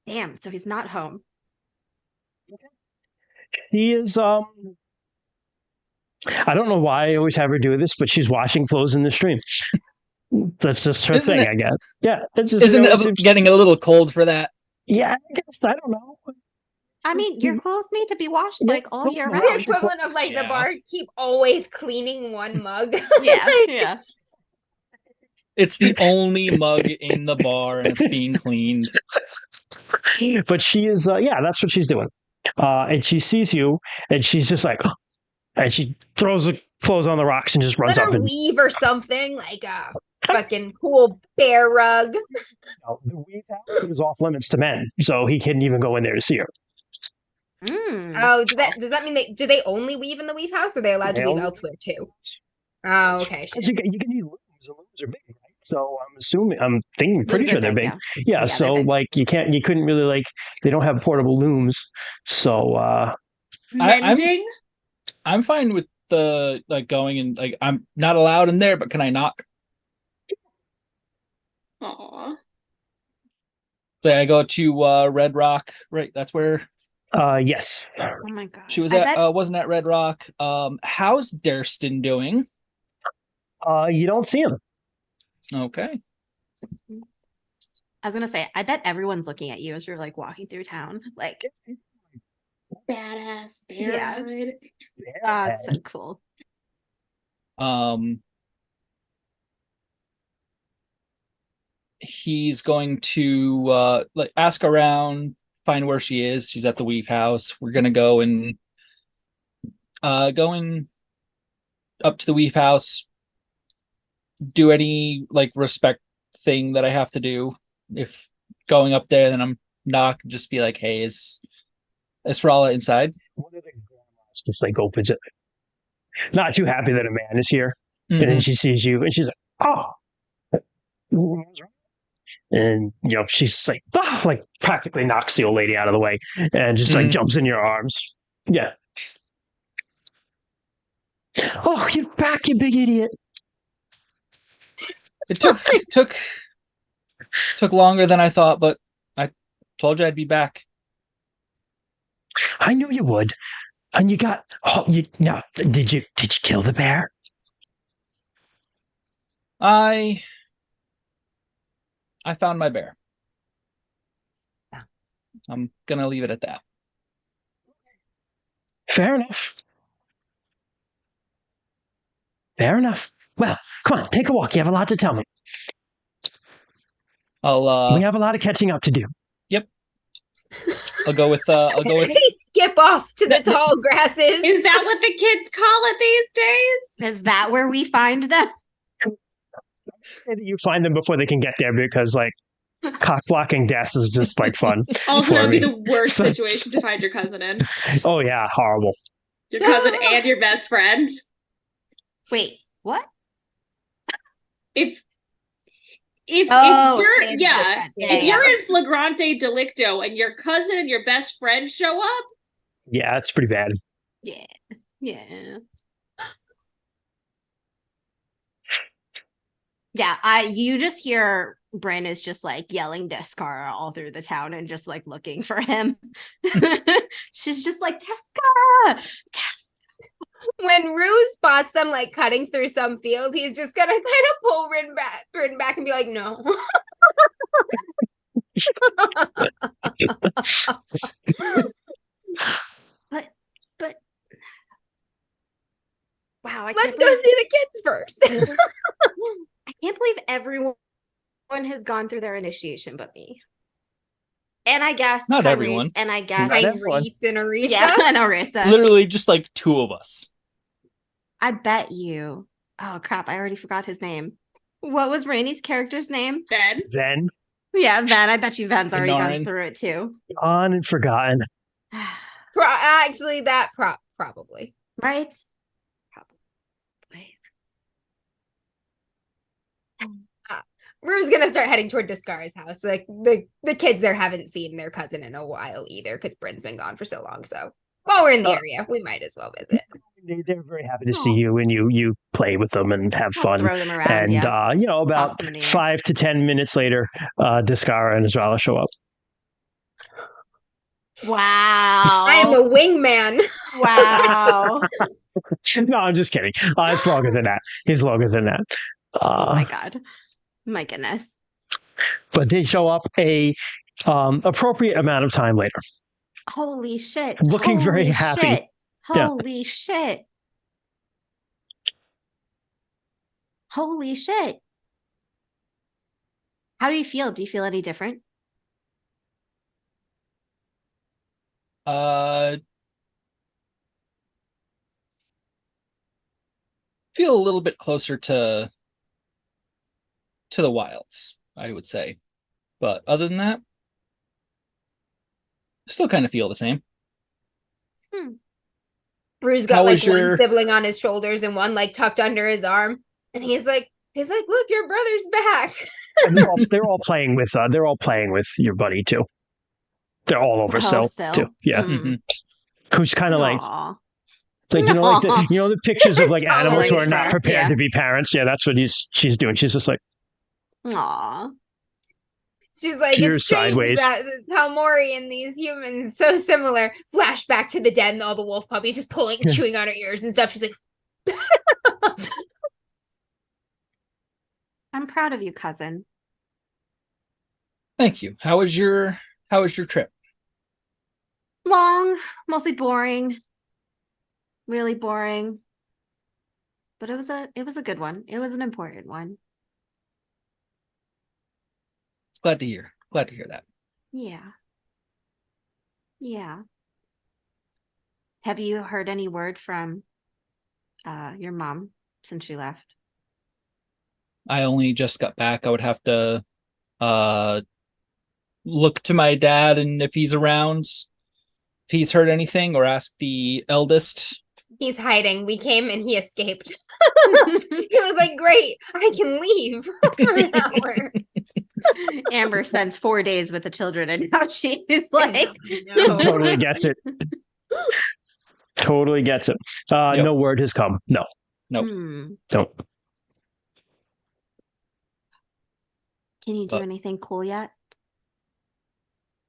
Damn, so he's not home. He is I don't know why I always have her do this, but she's washing clothes in the stream. That's just her Isn't thing, it- I guess. Yeah, it's just Isn't always it seems- getting a little cold for that? Yeah, I guess I don't know. I mean, your clothes need to be washed Yeah, like all totally. year The The round. equivalent of like the Yeah. bar keep always cleaning one mug. Yeah, Like, yeah. It's the only mug in the bar, and it's being cleaned. But she is, that's what she's doing. And she sees you, and she's just like, and she throws the clothes on the rocks and just runs let up her and. weave or something, like a fucking cool bear rug. The weave house is off limits to men, so he couldn't even go in there to see her. Oh, does that mean do they only weave in the weave house, or are they allowed to They weave only- elsewhere too? Oh, okay. Because you can need looms, and looms are big, right? So I'm pretty Looms are sure they're big. Yeah, they're so big. like you couldn't really they don't have portable looms. So Mending? I'm fine with the going and I'm not allowed in there, but can I knock? Aw. So I go to Red Rock, right? That's where yes. Oh my god. she was I at. bet- Wasn't at Red Rock. How's Derston doing? You don't see him. Okay. I was gonna say, I bet everyone's looking at you as you're like walking through town. Like, Badass bear Yeah. ride. that's so cool. He's going to ask around, find where she is. She's at the Weave House. We're gonna go and going up to the Weave House, do any respect thing that I have to do. If going up there, then I'm not just be like, hey, is Esrala inside? One of the grandmas just opens it. Not too happy that a man is here. And then Mhm. she sees you and she's like, oh. And she's like practically knocks the old lady out of the way and just Mhm. jumps in your arms. Yeah. Oh, you're back, you big idiot. It took longer than I thought, but I told you I'd be back. I knew you would. And you got did you kill the bear? I I found my bear. Yeah. I'm gonna leave it at that. Fair enough. Fair enough. Well, come on, take a walk. You have a lot to tell me. We have a lot of catching up to do. I'll go with They skip off to the tall grasses. Is that what the kids call it these days? Is that where we find them? You find them before they can get there because, like, cock blocking death is just like fun. Also, for that would be me. the worst situation to find your cousin in. Oh yeah, horrible. Your cousin and your best friend. Wait, what? If Oh, you're it's yeah, different. Yeah, if yeah. you're in flagrante delicto and your cousin and your best friend show up, Yeah, it's pretty bad. Yeah. Yeah. Yeah, you just hear Bryn is just like yelling Descara all through the town and just like looking for him. She's just like, Descara! When Rue spots them like cutting through some field, he's just gonna kind of pull Bryn back and be like, no. But wow, Let's go see the kids first. I can't believe everyone has gone through their initiation but me. And I guess Not Tyrese, everyone. And I guess Not everyone. Reese and Arisa. yeah, and Arisa. literally just like two of us. I bet you. Oh crap! I already forgot his name. What was Rainey's character's name? then Then Yeah, Ven. I bet you Ven's already gone Inarin. through it too. on and forgotten. Actually, that probably. Right? Probably. Rue's gonna start heading toward Descara's house. Like the kids there haven't seen their cousin in a while either, because Bryn's been gone for so long. So while we're in the area, we might as well visit. They're very happy to see you, and you play with them and have I'll fun. throw them around. And Yeah. about Toss them in the air. 5 to 10 minutes later, Descara and Israela show up. Wow. I am a wingman. Wow. No, I'm just kidding. It's longer than that. He's longer than that. Oh my god. My goodness. But they show up a appropriate amount of time later. Holy shit. Looking very Holy happy. Shit. Yeah. Holy shit. Holy shit. How do you feel? Do you feel any different? Feel a little bit closer to the wilds, I would say. But other than that, still kind of feel the same. Rue's got How like was your- one sibling on his shoulders and one like tucked under his arm, and he's like, look, your brother's back. And they're all playing with your buddy too. They're all over Sil Sil. too. Yeah. Mm. Mhm. Who's kind of like Aw. like the pictures of like Totally animals who are not fresh, prepared yeah. to be parents. Yeah, that's what she's doing. She's just like Aw. She's like, Tears it's strange sideways. that how Maury and these humans so similar. Flashback to the den, all the wolf puppies just pulling, chewing on her ears and stuff. She's like, I'm proud of you, cousin. Thank you. How was your trip? Long, mostly boring. Really boring. But it was a good one. It was an important one. Glad to hear that. Yeah. Yeah. Have you heard any word from your mom since she left? I only just got back. I would have to look to my dad and if he's around, if he's heard anything, or ask the eldest. he's hiding. We came and he escaped. He was like, great, I can leave for an hour. Amber spends 4 days with the children and now she's like, No. totally gets it. Totally gets it. Yep. No word has come. No. Nope. Don't. Can you do But- anything cool yet?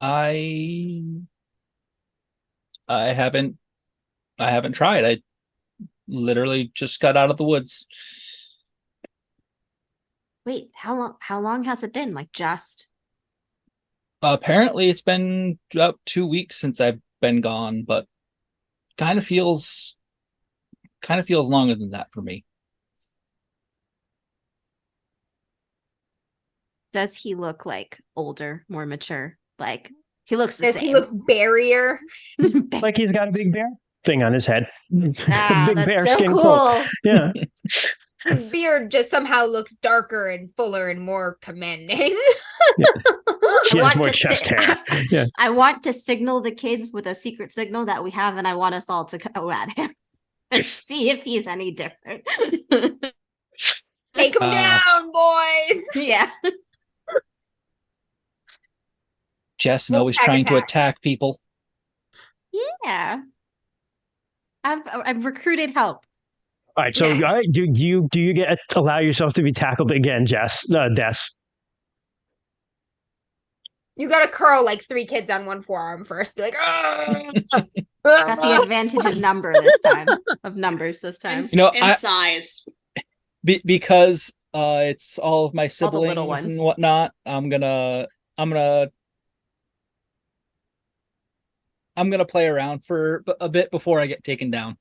I haven't tried. I literally just got out of the woods. Wait, how long has it been? Like just Apparently, it's been about 2 weeks since I've been gone, but kind of feels longer than that for me. does he look like older, more mature? Like he looks the Does same. he look barrier? Like he's got a big bear thing on his head. Ah, Big that's bear so skin cool. cloak. Yeah. His beard just somehow looks darker and fuller and more commanding. She I has want more to chest si- hair. Yeah. I want to signal the kids with a secret signal that we have, and I want us all to go at him and see if he's any different. Take him down, boys. Yeah. Jess and We'll always tag trying to attack. attack people. Yeah. I've recruited help. All right. So do you get allow yourself to be tackled again, Jess? Des. You gotta curl like 3 kids on one forearm first. Be like, Got the advantage of numbers this time. You know, and size. Because it's all of my All the little siblings and ones. whatnot. I'm gonna play around for a bit before I get taken down.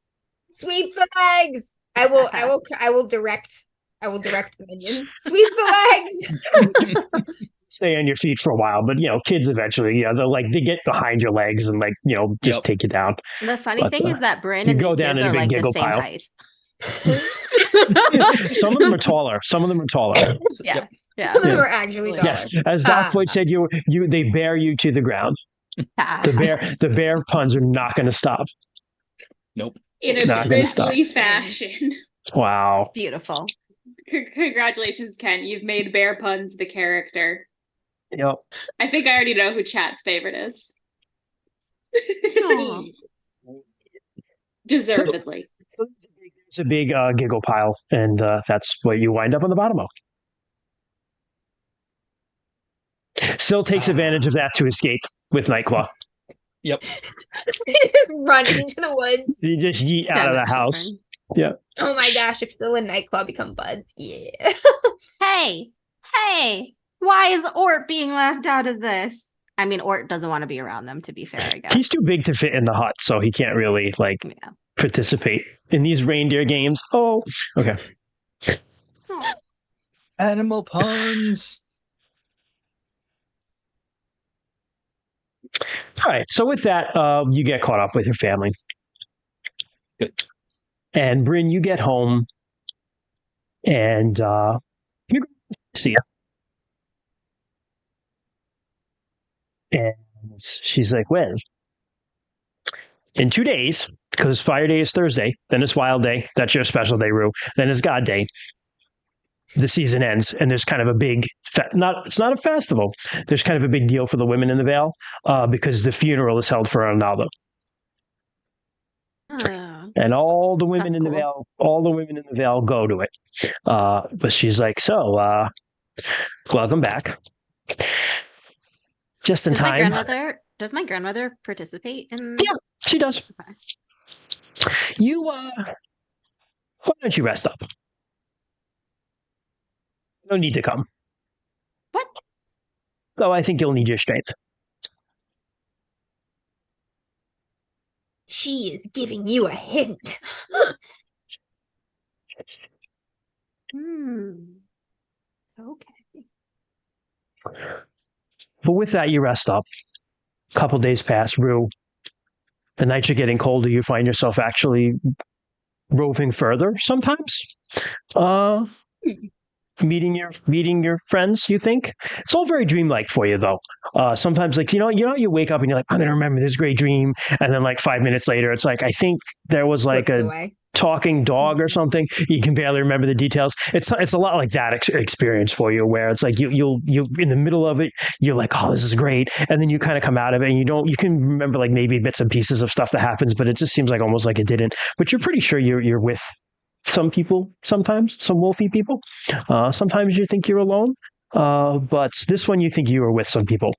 sweep the legs. I will direct the minions. Sweep the legs. Stay on your feet for a while, but kids eventually, they get behind your legs and just Yep. take you down. The funny But, thing is that Bryn you and go these down kids in a are big like the giggle same pile. height. Some of them are taller. Yeah. Yep. Yeah. Some of them are actually taller. Yes, as Doc Floyd said, they bear you to the ground. The bear puns are not going to stop. Nope. In a Not gonna stop. grisly fashion. Wow. Beautiful. Congratulations, Ken. You've made bear puns the character. Yep. I think I already know who chat's favorite is. Aw. Deservedly. So it's a big giggle pile, and that's what you wind up on the bottom of. Still takes advantage of that to escape with Nightclaw. Yep. Just run into the woods. You just yeet out of the house. Yeah. Oh my gosh, if Syl and Nightclaw become buds. Yeah. Hey, why is Ort being left out of this? I mean, Ort doesn't want to be around them, to be fair, I guess. He's too big to fit in the hut, so he can't really Yeah. participate in these reindeer games. Oh, okay. Oh, Animal puns. All right. So with that, you get caught up with your family. Good. And Bryn, you get home, and you see her. And she's like, well, in 2 days, because Fire Day is Thursday, then it's Wild Day. That's your special day, Rue. Then it's God Day. The season ends, and there's kind of a big, it's not a festival. There's kind of a big deal for the women in the Vale because the funeral is held for Ronaldo. And all the women That's in the cool. Vale go to it. But she's like, so, welcome back. Just in time. Does my grandmother participate in? Yeah, she does. Okay. You, why don't you rest up? No need to come. What? So I think you'll need your strength. She is giving you a hint. Okay. But with that, you rest up. A couple days pass, Rue. The nights are getting colder. You find yourself actually roving further sometimes. Meeting your friends, you think? It's all very dreamlike for you, though. Sometimes, you wake up and you're like, I'm going to remember this great dream. And then 5 minutes later, it's like, I think there was Slips a away. talking dog or something. You can barely remember the details. It's a lot like that experience for you, where it's like you in the middle of it, you're like, oh, this is great. And then you kind of come out of it and you can remember maybe bits and pieces of stuff that happens, but it just seems like almost like it didn't. But you're pretty sure you're with some people, sometimes some wolfy people. Sometimes you think you're alone, but this one you think you were with some people.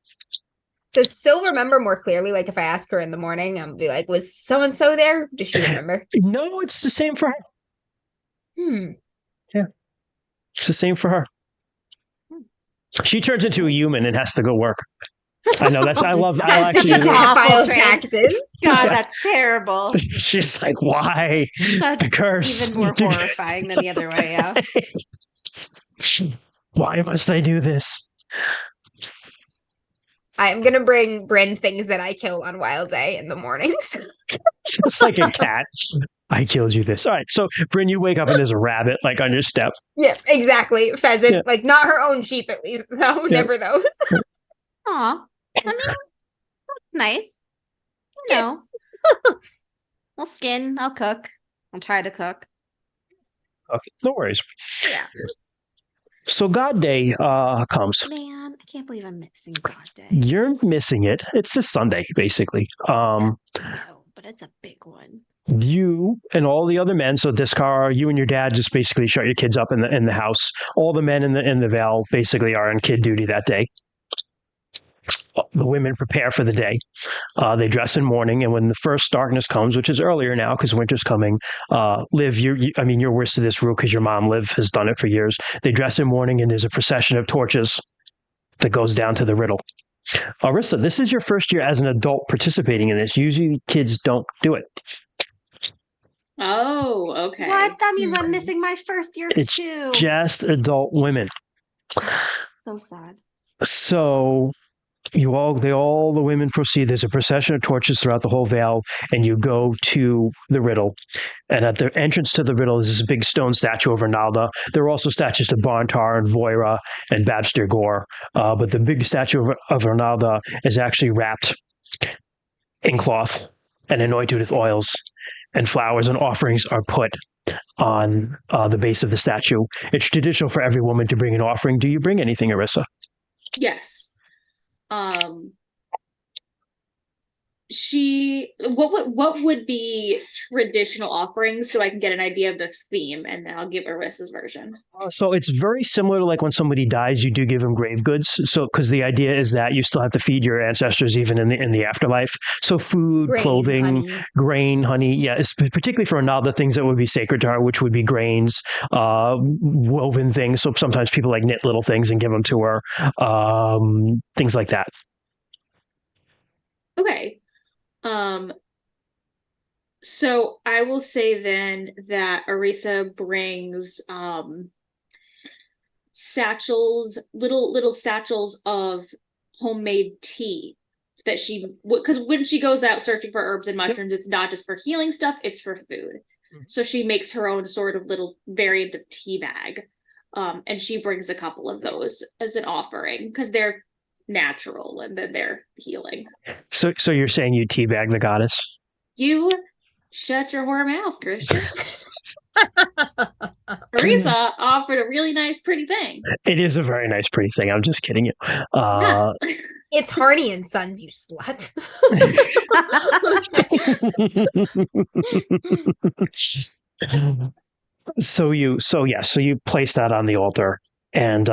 Does Syl remember more clearly? Like if I ask her in the morning, I'll be like, was so and so there? Does she remember? No, it's the same for her. Hmm. Yeah, it's the same for her. She turns into a human and has to go work. I know I Has to actually, put that- File Awful trade. taxes. God, that's terrible. she's like, why? That's The curse. even more horrifying than the other way. Yeah. Why must I do this? I'm gonna bring Bryn things that I kill on Wild Day in the mornings. Just like a cat. I killed you this. All right. So, Bryn, you wake up and there's a rabbit like on your step. Yeah, exactly. Pheasant, Yeah. like not her own sheep at least. No, never those. Aw. I mean, that's nice. You know, Gifts. I'll skin, I'll cook. I'll try to cook. Okay. No worries. Yeah. So, God Day comes. Man, I can't believe I'm missing God Day. You're missing it. It's a Sunday, basically. No, but it's a big one. You and all the other men, so Discar, you and your dad just basically shut your kids up in the house. All the men in the Vale basically are on kid duty that day. The women prepare for the day. They dress in mourning, and when the first darkness comes, which is earlier now because winter's coming, Liv, you're worse to this rule because your mom, Liv, has done it for years. They dress in mourning, and there's a procession of torches that goes down to the riddle. Arissa, this is your first year as an adult participating in this. Usually kids don't do it. Oh, okay. What? That means I'm missing my first year It's too. Just adult women. So sad. So all the women proceed. There's a procession of torches throughout the whole Vale, and you go to the riddle. And at the entrance to the riddle is this big stone statue of Ronalda. There are also statues to Barntar and Voira and Babster Gore. But the big statue of Ronalda is actually wrapped in cloth and anointed with oils, and flowers and offerings are put on the base of the statue. It's traditional for every woman to bring an offering. Do you bring anything, Arissa? Yes. What would be traditional offerings so I can get an idea of the theme, and then I'll give Arissa's version. So it's very similar to like when somebody dies, you do give them grave goods. So because the idea is that you still have to feed your ancestors even in the afterlife. So food, Grain, clothing, honey. grain, honey. Yeah, it's particularly for Ronaldo, things that would be sacred to her, which would be grains, woven things. So sometimes people like knit little things and give them to her, things like that. Okay. So I will say then that Arissa brings satchels, little satchels of homemade tea that because when she goes out searching for herbs and mushrooms, it's not just for healing stuff, it's for food. So she makes her own sort of little variant of tea bag. And she brings a couple of those as an offering because they're natural and then they're healing. So you're saying you teabag the goddess? You shut your whore mouth, Christian. Arissa offered a really nice, pretty thing. It is a very nice, pretty thing. I'm just kidding you. It's Harney and Sons, you slut. So you place that on the altar. And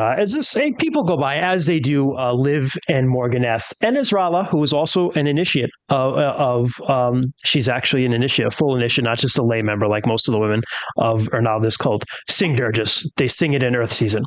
people go by, as they do Liv and Morganeth and Ezrala, who is also an initiate she's actually an initiate, a full initiate, not just a lay member like most of the women of Ernalda's cult, sing dirges. They sing it in Earth season,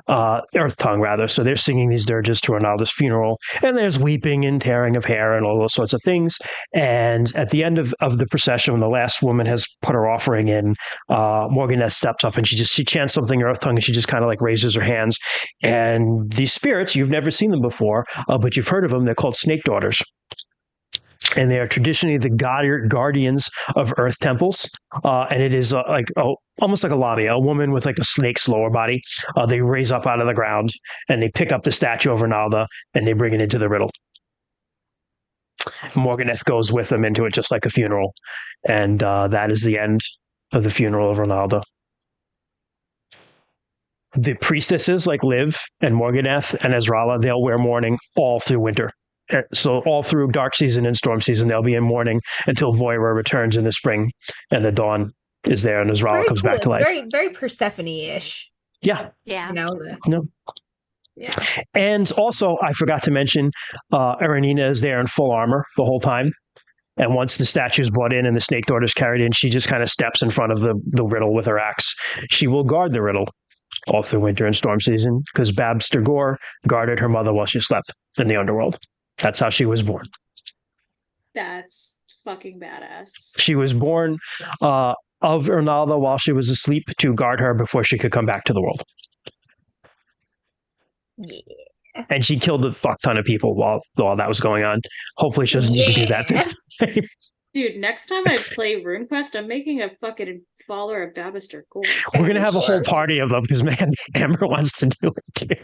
Earth tongue rather. So they're singing these dirges to Ernalda's funeral, and there's weeping and tearing of hair and all those sorts of things. And at the end of the procession, when the last woman has put her offering in, Morganeth steps up and she chants something in Earth tongue, and she just kind of like raises her hands, and these spirits, you've never seen them before, but you've heard of them. They're called snake daughters, and they are traditionally the guardians of earth temples, and it is almost like a lobby, a woman with like a snake's lower body. They raise up out of the ground and they pick up the statue of Ronalda and they bring it into the riddle. Morganeth goes with them into it, just like a funeral, and that is the end of the funeral of Ronalda. The priestesses like Liv and Morganeth and Ezrala, they'll wear mourning all through winter. So all through dark season and storm season, they'll be in mourning until Voira returns in the spring and the dawn is there and Ezrala comes back to life. Very, very Persephone-ish. Yeah. Yeah. You know? No. Yeah. And also, I forgot to mention, Erenina is there in full armor the whole time. And once the statue is brought in and the snake daughter's carried in, she just kind of steps in front of the riddle with her axe. She will guard the riddle all through winter and storm season because Babster Gore guarded her mother while she slept in the underworld. That's how she was born. That's fucking badass. She was born of Ernalda while she was asleep to guard her before she could come back to the world. Yeah. And she killed a fuck ton of people while that was going on. Hopefully she doesn't need to do that this time. Dude, next time I play RuneQuest, I'm making a fucking follower of Babister Gore. We're going to have a whole party of them because, man, Amber wants to do it too.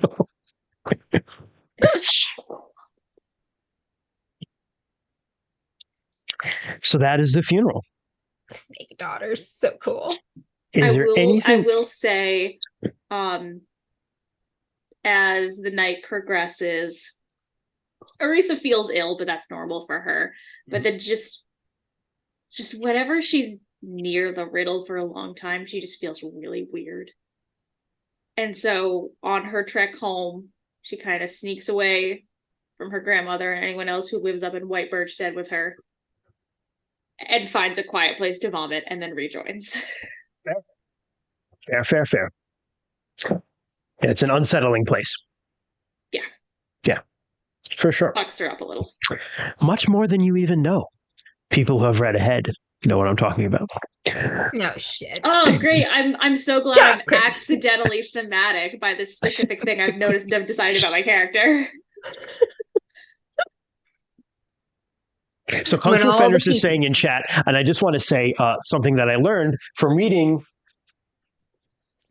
So that is the funeral. Snake daughters, so cool. Is there anything? I will say, as the night progresses, Orisa feels ill, but that's normal for her. But then just whenever she's near the riddle for a long time, she just feels really weird. And so on her trek home, she kind of sneaks away from her grandmother and anyone else who lives up in White Birchstead with her and finds a quiet place to vomit and then rejoins. Fair. Yeah, it's an unsettling place. Yeah, for sure. Fucks her up a little. Much more than you even know. People who have read ahead know what I'm talking about. No shit. Oh, great. I'm so glad Yeah, I'm Christian. accidentally thematic by this specific thing I've decided about my character. So Kung When Fu all the Fenders is pieces- saying in chat, and I just want to say something that I learned from reading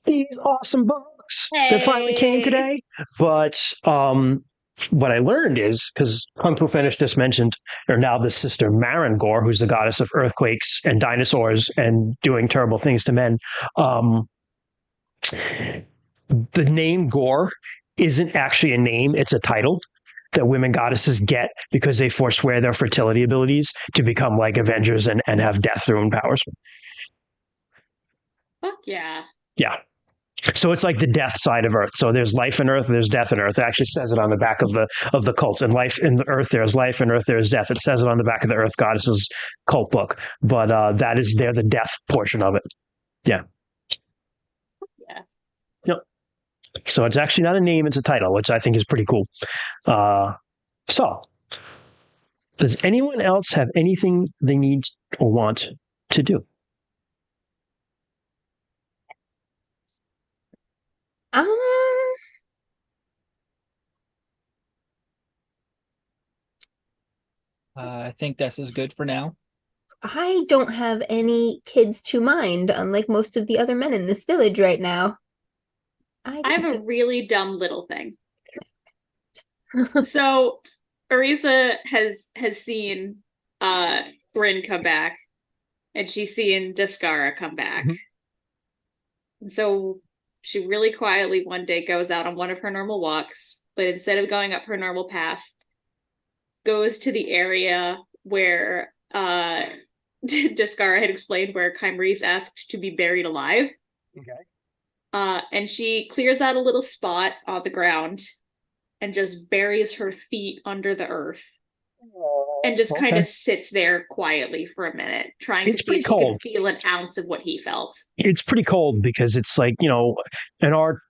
these awesome books that finally came Hey. today. But what I learned is, because Kung Fu Fenders just mentioned Ernalda's sister Marin Gore, who's the goddess of earthquakes and dinosaurs and doing terrible things to men. The name Gore isn't actually a name, it's a title that women goddesses get because they forswear their fertility abilities to become like Avengers and have death rune powers. Fuck yeah. Yeah. So it's like the death side of Earth. So there's life in Earth, there's death in Earth. It actually says it on the back of the cults. And life in the Earth, there's life in Earth, there's death. It says it on the back of the Earth Goddesses cult book. But that is the death portion of it. Yeah. Yeah. Yep. So it's actually not a name, it's a title, which I think is pretty cool. So does anyone else have anything they need or want to do? I think this is good for now. I don't have any kids to mind, unlike most of the other men in this village right now. I have a really dumb little thing. So Orisa has seen Bryn come back, and she's seeing Daskara come back. Mhm. And so she really quietly one day goes out on one of her normal walks, but instead of going up her normal path, goes to the area where Daskara had explained where Kymrese asked to be buried alive. Okay. And she clears out a little spot on the ground and just buries her feet under the earth and just kind of sits there quietly for a minute, trying It's to see if pretty she cold. could feel an ounce of what he felt. It's pretty cold because it's like, in our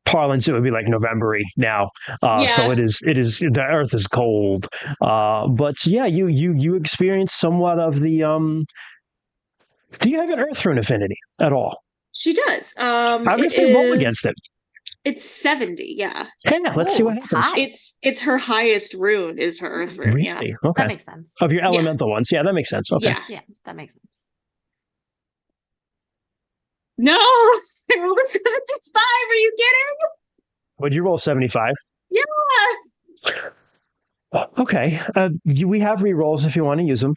parlance, it would be like November-y now. Yeah. So it is, the earth is cold. But yeah, you experience somewhat of the, do you have an earth rune affinity at all? She does. I'm going to say roll against it. It's 70, yeah. Yeah, let's see what it's happens. high. It's her highest rune is her earth rune, yeah. Really? That Okay. makes sense. Of your elemental ones. Yeah, that makes sense. Okay. Yeah. Yeah, that makes sense. No! I rolled a 75, are you kidding? Would you roll 75? Yeah! Okay. We have rerolls if you want to use them.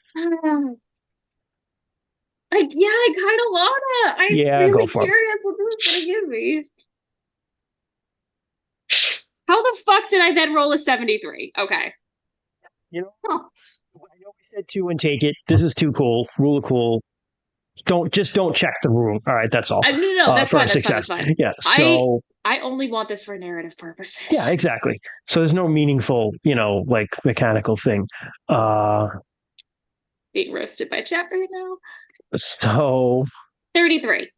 I kind of wanna. I'm Yeah, really go for it. curious what this is gonna give me. How the fuck did I then roll a 73? Okay. I know we said 2 and take it. This is too cool. Rule of cool. Don't check the room. All right, that's all. No, that's for fine. a That's fine. Yeah. So I only want this for narrative purposes. yeah, exactly. So there's no meaningful, like mechanical thing. Being roasted by chat right now. So 33.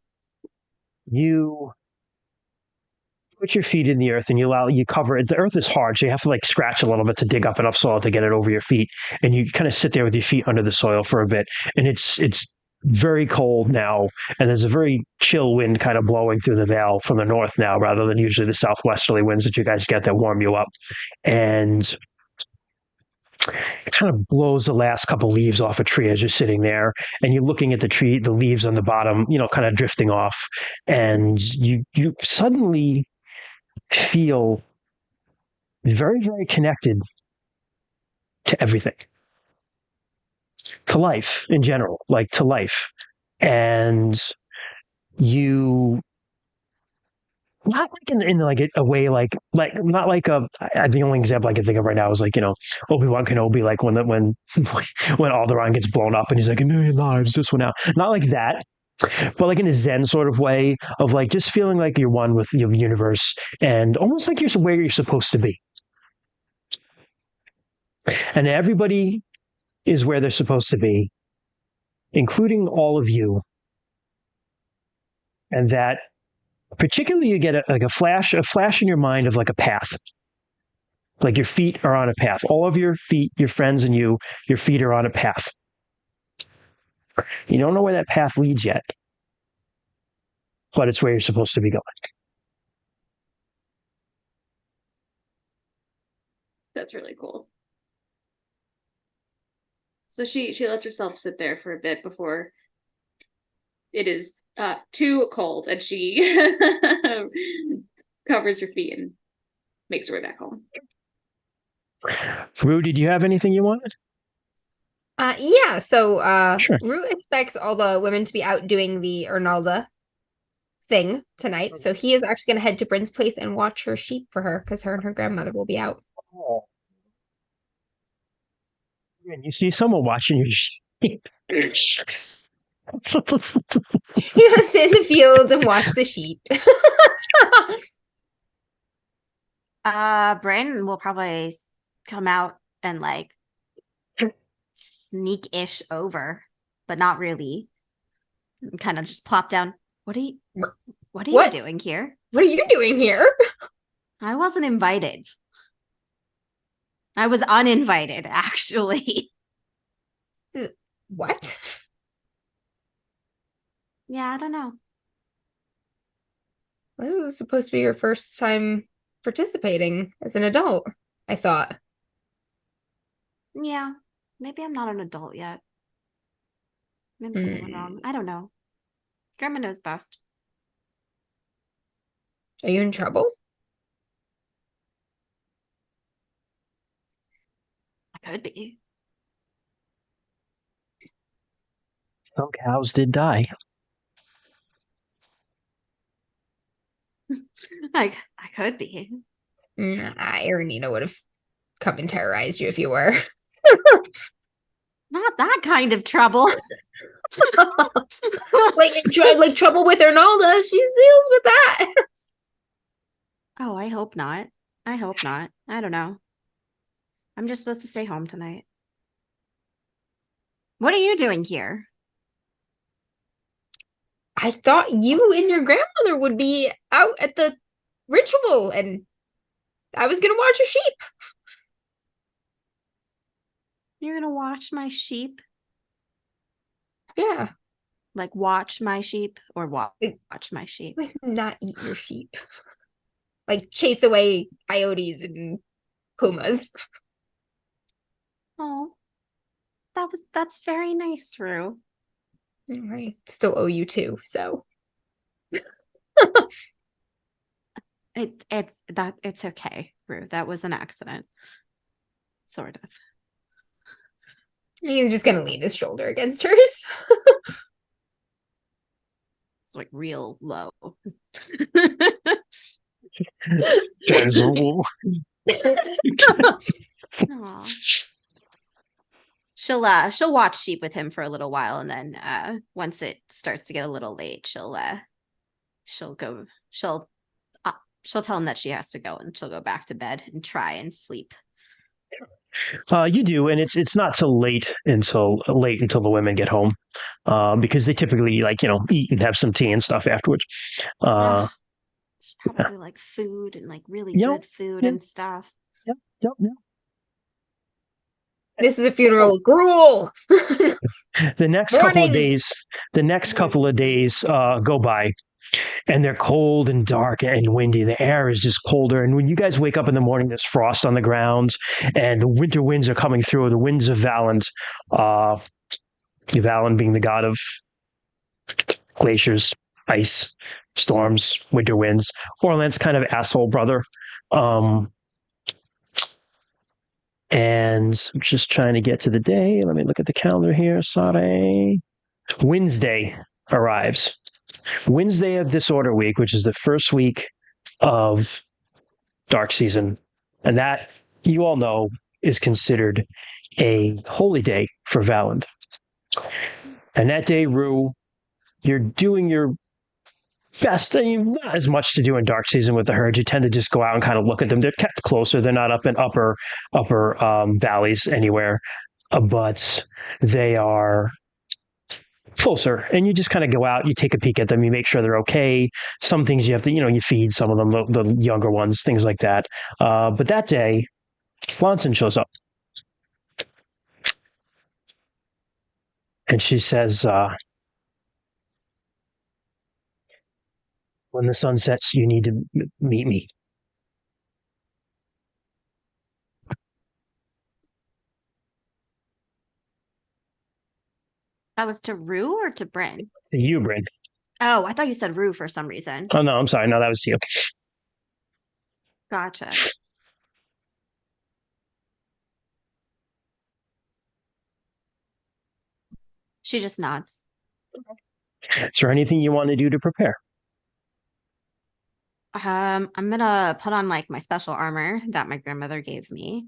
you put your feet in the earth and you cover it. The earth is hard, so you have to like scratch a little bit to dig up enough soil to get it over your feet. And you kind of sit there with your feet under the soil for a bit. And it's very cold now, and there's a very chill wind kind of blowing through the vale from the north now, rather than usually the southwesterly winds that you guys get that warm you up. And it kind of blows the last couple leaves off a tree as you're sitting there, and you're looking at the tree, the leaves on the bottom, kind of drifting off, and you suddenly feel very, very connected to everything, to life in general, like to life. And you, not like in like a way, like not like the only example I can think of right now is like, Obi-Wan Kenobi, like when when Alderaan gets blown up and he's like, 1,000,000 lives, this one out. Not like that, but like in a Zen sort of way of like just feeling like you're one with the universe and almost like you're where you're supposed to be. And everybody is where they're supposed to be, including all of you. And that particularly you get a flash in your mind of like a path. Like your feet are on a path. All of your feet, your friends and your feet are on a path. You don't know where that path leads yet, but it's where you're supposed to be going. That's really cool. So she lets herself sit there for a bit before it is too cold, and she covers her feet and makes her way back home. Rue, did you have anything you wanted? Yeah, so Sure. Rue expects all the women to be out doing the Ernalda thing tonight, so he is actually going to head to Bryn's place and watch her sheep for her, because her and her grandmother will be out. Oh. And you see someone watching your sheep. He wants to sit in the fields and watch the sheep. Bryn will probably come out and like sneak-ish over, but not really. Kind of just plop down. What are you doing here? What are you doing here? I wasn't invited. I was uninvited, actually. What? Yeah, I don't know. This is supposed to be your first time participating as an adult, I thought. Yeah, maybe I'm not an adult yet. Maybe something went wrong. I don't know. Grandma knows best. Are you in trouble? I could be. Some cows did die. I could be. Ironina would have come and terrorized you if you were. Not that kind of trouble. like trouble with Ernalda. She deals with that. Oh, I hope not. I hope not. I don't know. I'm just supposed to stay home tonight. What are you doing here? I thought you and your grandmother would be out at the ritual, and I was gonna watch your sheep. You're gonna watch my sheep? Yeah. Like watch my sheep or watch my sheep? Like not eat your sheep. Like chase away coyotes and pumas. Oh, that's very nice, Rue. I still owe you two, so it's okay, Rue. That was an accident. Sort of. he's just gonna lean his shoulder against hers. It's like real low. Aw. She'll watch sheep with him for a little while, and then once it starts to get a little late, she'll tell him that she has to go, and she'll go back to bed and try and sleep. You do, and it's not till late until the women get home, because they typically eat and have some tea and stuff afterwards. Just probably like food and like really Yep, good food yep. and stuff. Yep, yep, yep. This is a funeral. Gruel. The next couple of Morning. days, go by, and they're cold and dark and windy. The air is just colder. And when you guys wake up in the morning, there's frost on the ground, and the winter winds are coming through. The winds of Valand, Valand being the god of glaciers, ice, storms, winter winds. Orland's kind of asshole brother. And I'm just trying to get to the day. Let me look at the calendar here. Sorry. Wednesday arrives. Wednesday of Disorder Week, which is the first week of Dark Season. And that, you all know, is considered a holy day for Valand. And that day, Rue, you're doing your best. Not as much to do in Dark Season with the herds. You tend to just go out and kind of look at them. They're kept closer. They're not up in upper valleys anywhere, but they are closer. And you just kind of go out, you take a peek at them, you make sure they're okay. Some things you have to, you feed some of them, the younger ones, things like that. But that day, Lonson shows up. And she says, when the sun sets, you need to meet me. That was to Rue or to Bryn? To you, Bryn. Oh, I thought you said Rue for some reason. Oh, no, I'm sorry. No, that was to you. Gotcha. She just nods. Is there anything you want to do to prepare? I'm gonna put on like my special armor that my grandmother gave me.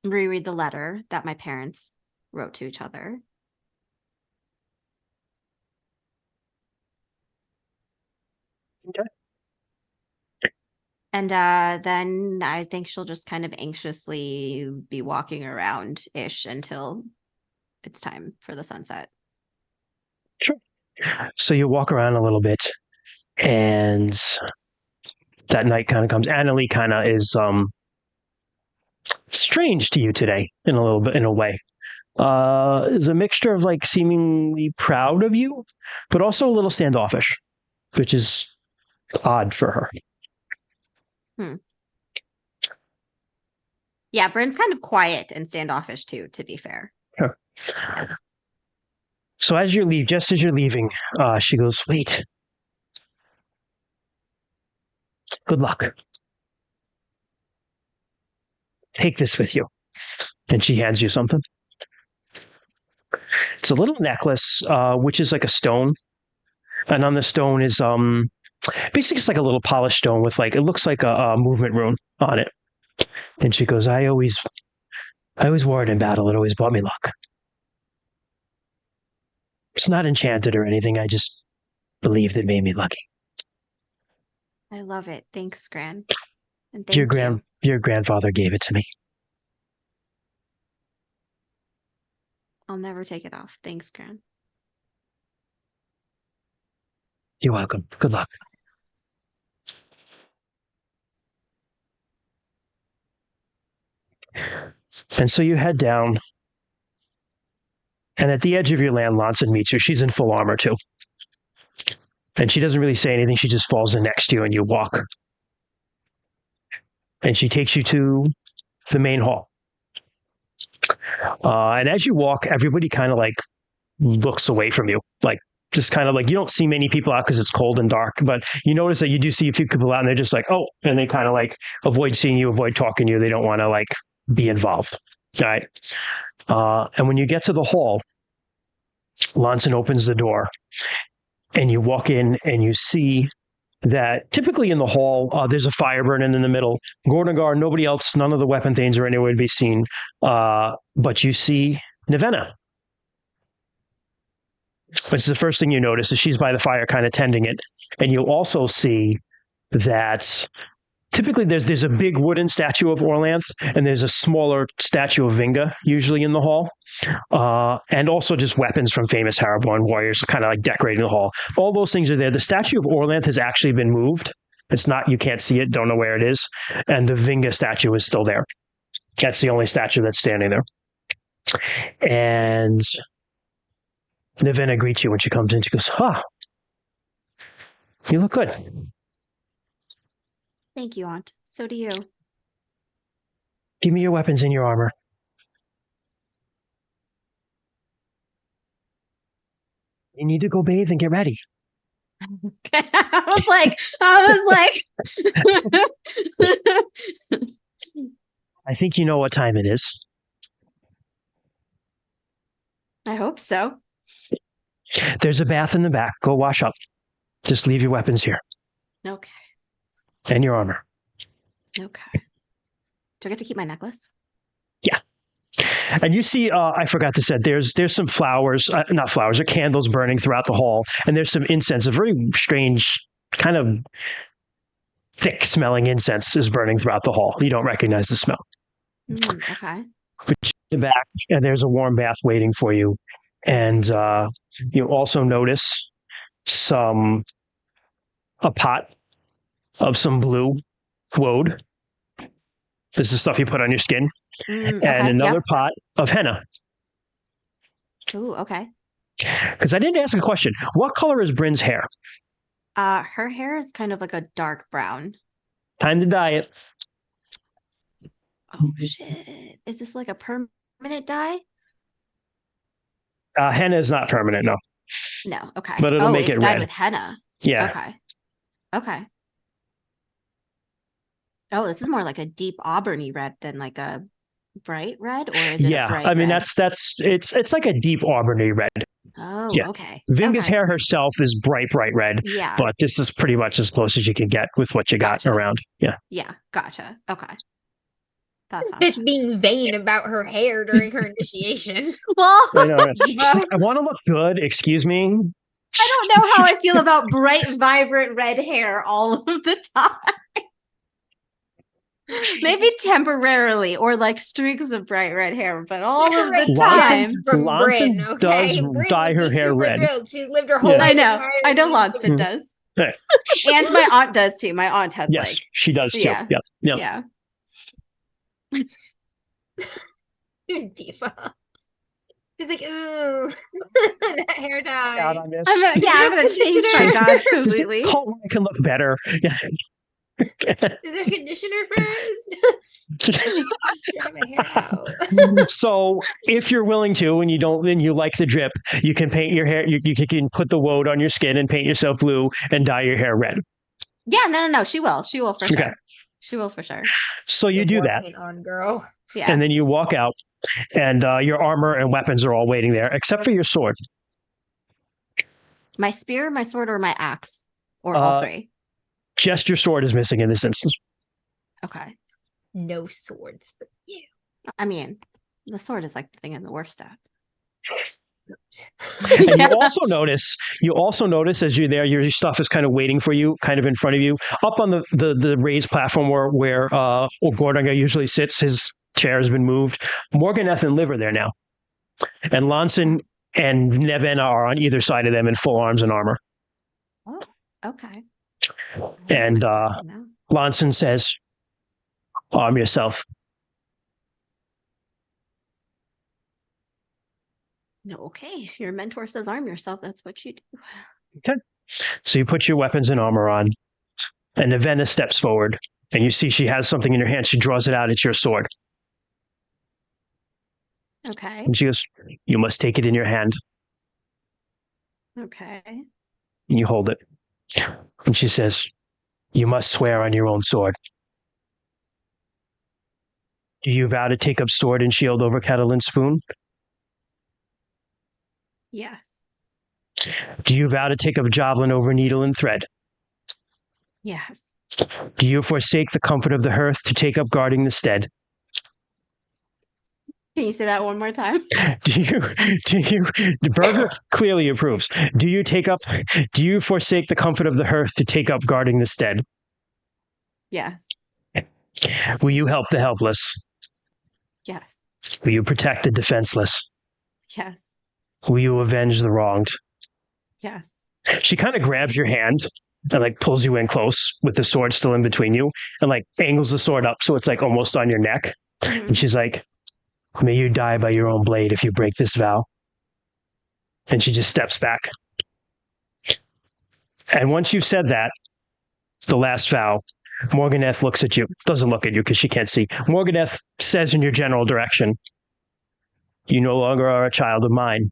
Reread the letter that my parents wrote to each other. Okay. And then I think she'll just kind of anxiously be walking around-ish until it's time for the sunset. Sure. So you walk around a little bit, and that night kind of comes. Annalie kind of is strange to you today in a way. Is a mixture of like seemingly proud of you, but also a little standoffish, which is odd for her. Yeah, Bryn's kind of quiet and standoffish too, to be fair. Sure. So just as you're leaving, she goes, "Wait. Good luck. Take this with you." And she hands you something. It's a little necklace, which is like a stone. And on the stone is basically it's like a little polished stone with it looks like a movement rune on it. And she goes, I always wore it in battle. It always brought me luck. It's not enchanted or anything. I just believed it made me lucky. I love it. Thanks, Gran. And thank you. Your grandfather gave it to me. I'll never take it off. Thanks, Gran. You're welcome. Good luck. And so you head down, and at the edge of your land, Lonson meets you. She's in full armor, too. And she doesn't really say anything. She just falls in next to you, and you walk. And she takes you to the main hall. And as you walk, everybody kind of looks away from you. Just kind of you don't see many people out because it's cold and dark, but you notice that you do see a few people out and they're just oh, and they kind of avoid seeing you, avoid talking to you. They don't want to be involved. All right. And when you get to the hall, Lonson opens the door and you walk in and you see that typically in the hall, there's a fire burning in the middle. Gornagar, nobody else, none of the weapon things are anywhere to be seen. But you see Navenna. Which is the first thing you notice is she's by the fire kind of tending it. And you'll also see that typically there's a big wooden statue of Orlanth, and there's a smaller statue of Vinga usually in the hall, and also just weapons from famous Haraborn warriors kind of like decorating the hall. All those things are there. The statue of Orlanth has actually been moved. It's not, you can't see it, don't know where it is, and the Vinga statue is still there. That's the only statue that's standing there. And Navenna greets you when she comes in. She goes, you look good. Thank you, Aunt. So do you. Give me your weapons and your armor. You need to go bathe and get ready. I was like, I think you know what time it is. I hope so. There's a bath in the back. Go wash up. Just leave your weapons here. Okay. And your armor. Okay. Do I get to keep my necklace? Yeah. And you see, I forgot to say, there's some flowers, not flowers, or candles burning throughout the hall. And there's some incense, a very strange, kind of thick smelling incense is burning throughout the hall. You don't recognize the smell. Okay. Which the back, and there's a warm bath waiting for you. And you also notice a pot of some blue woad. This is stuff you put on your skin. And another pot of henna. Ooh, okay. Because I didn't ask a question. What color is Bryn's hair? Her hair is kind of like a dark brown. Time to dye it. Oh, shit. Is this like a permanent dye? Henna is not permanent, no. No, okay. But it'll make it dyed red. with henna. Yeah. Okay. Oh, this is more like a deep auburny red than like a bright red, or is it a bright I mean red? it's like a deep auburny red. Oh, Yeah. okay. Vinga's Okay. hair herself is bright red. Yeah. But this is pretty much as close as you can get with what you got Gotcha. around. Yeah. Yeah, gotcha. Okay. That's This bitch being vain about her hair during her initiation. Well, I know. Right? Eva. She's like, I want to look good. Excuse me. I don't know how I feel about bright, vibrant red hair all of the time. Maybe temporarily, or like streaks of bright red hair, but all of the time. Lonson Bryn, does Bryn dye would her be hair super red. thrilled. She's lived her whole Yeah. life. I know. admiring I know these Lonson women. does. Right. And my aunt does too. My aunt has Yes, like, she does too. yeah. Yeah. Diva. She's like, ooh, that hair dye. Out on this. I'm gonna change my Consider- gods Does it completely. call when I can look better? Yeah. Is there conditioner first? Get my hair out. So if you're willing to, and you like the drip, you can paint your hair. You can put the woad on your skin and paint yourself blue and dye your hair red. Yeah, no. She will for Okay. sure. She will for sure. So you do that, Paint on, girl. Yeah. and then you walk out, and your armor and weapons are all waiting there, except for your sword. My spear, my sword, or my axe, or all three. Just your sword is missing in this instance. Okay. No swords, but you. I mean, the sword is like the thing I'm the worst at. And you also notice as you're there, your stuff is kind of waiting for you, kind of in front of you, up on the raised platform where Gordonga usually sits. His chair has been moved. Morganeth and Liv are there now, and Lonson and Navenna are on either side of them in full arms and armor. Oh, okay. And No. Lonson says, "Arm yourself." No, okay. Your mentor says arm yourself. That's what you do. So you put your weapons and armor on, and Navenna steps forward, and you see she has something in her hand. She draws it out. It's your sword. Okay. And she goes, "You must take it in your hand." Okay. And you hold it. And she says, "You must swear on your own sword." Do you vow to take up sword and shield over kettle and spoon? Yes. Do you vow to take up javelin over needle and thread? Yes. Do you forsake the comfort of the hearth to take up guarding the stead? Can you say that one more time? The Burger clearly approves. Do you forsake the comfort of the hearth to take up guarding the stead? Yes. Will you help the helpless? Yes. Will you protect the defenseless? Yes. Will you avenge the wronged? Yes. She kind of grabs your hand and like pulls you in close with the sword still in between you and like angles the sword up so it's like almost on your neck. Mhm. And she's like, may you die by your own blade if you break this vow. And she just steps back. And once you've said that, the last vow, Morganeth looks at you, doesn't look at you because she can't see. Morganeth says in your general direction, you no longer are a child of mine.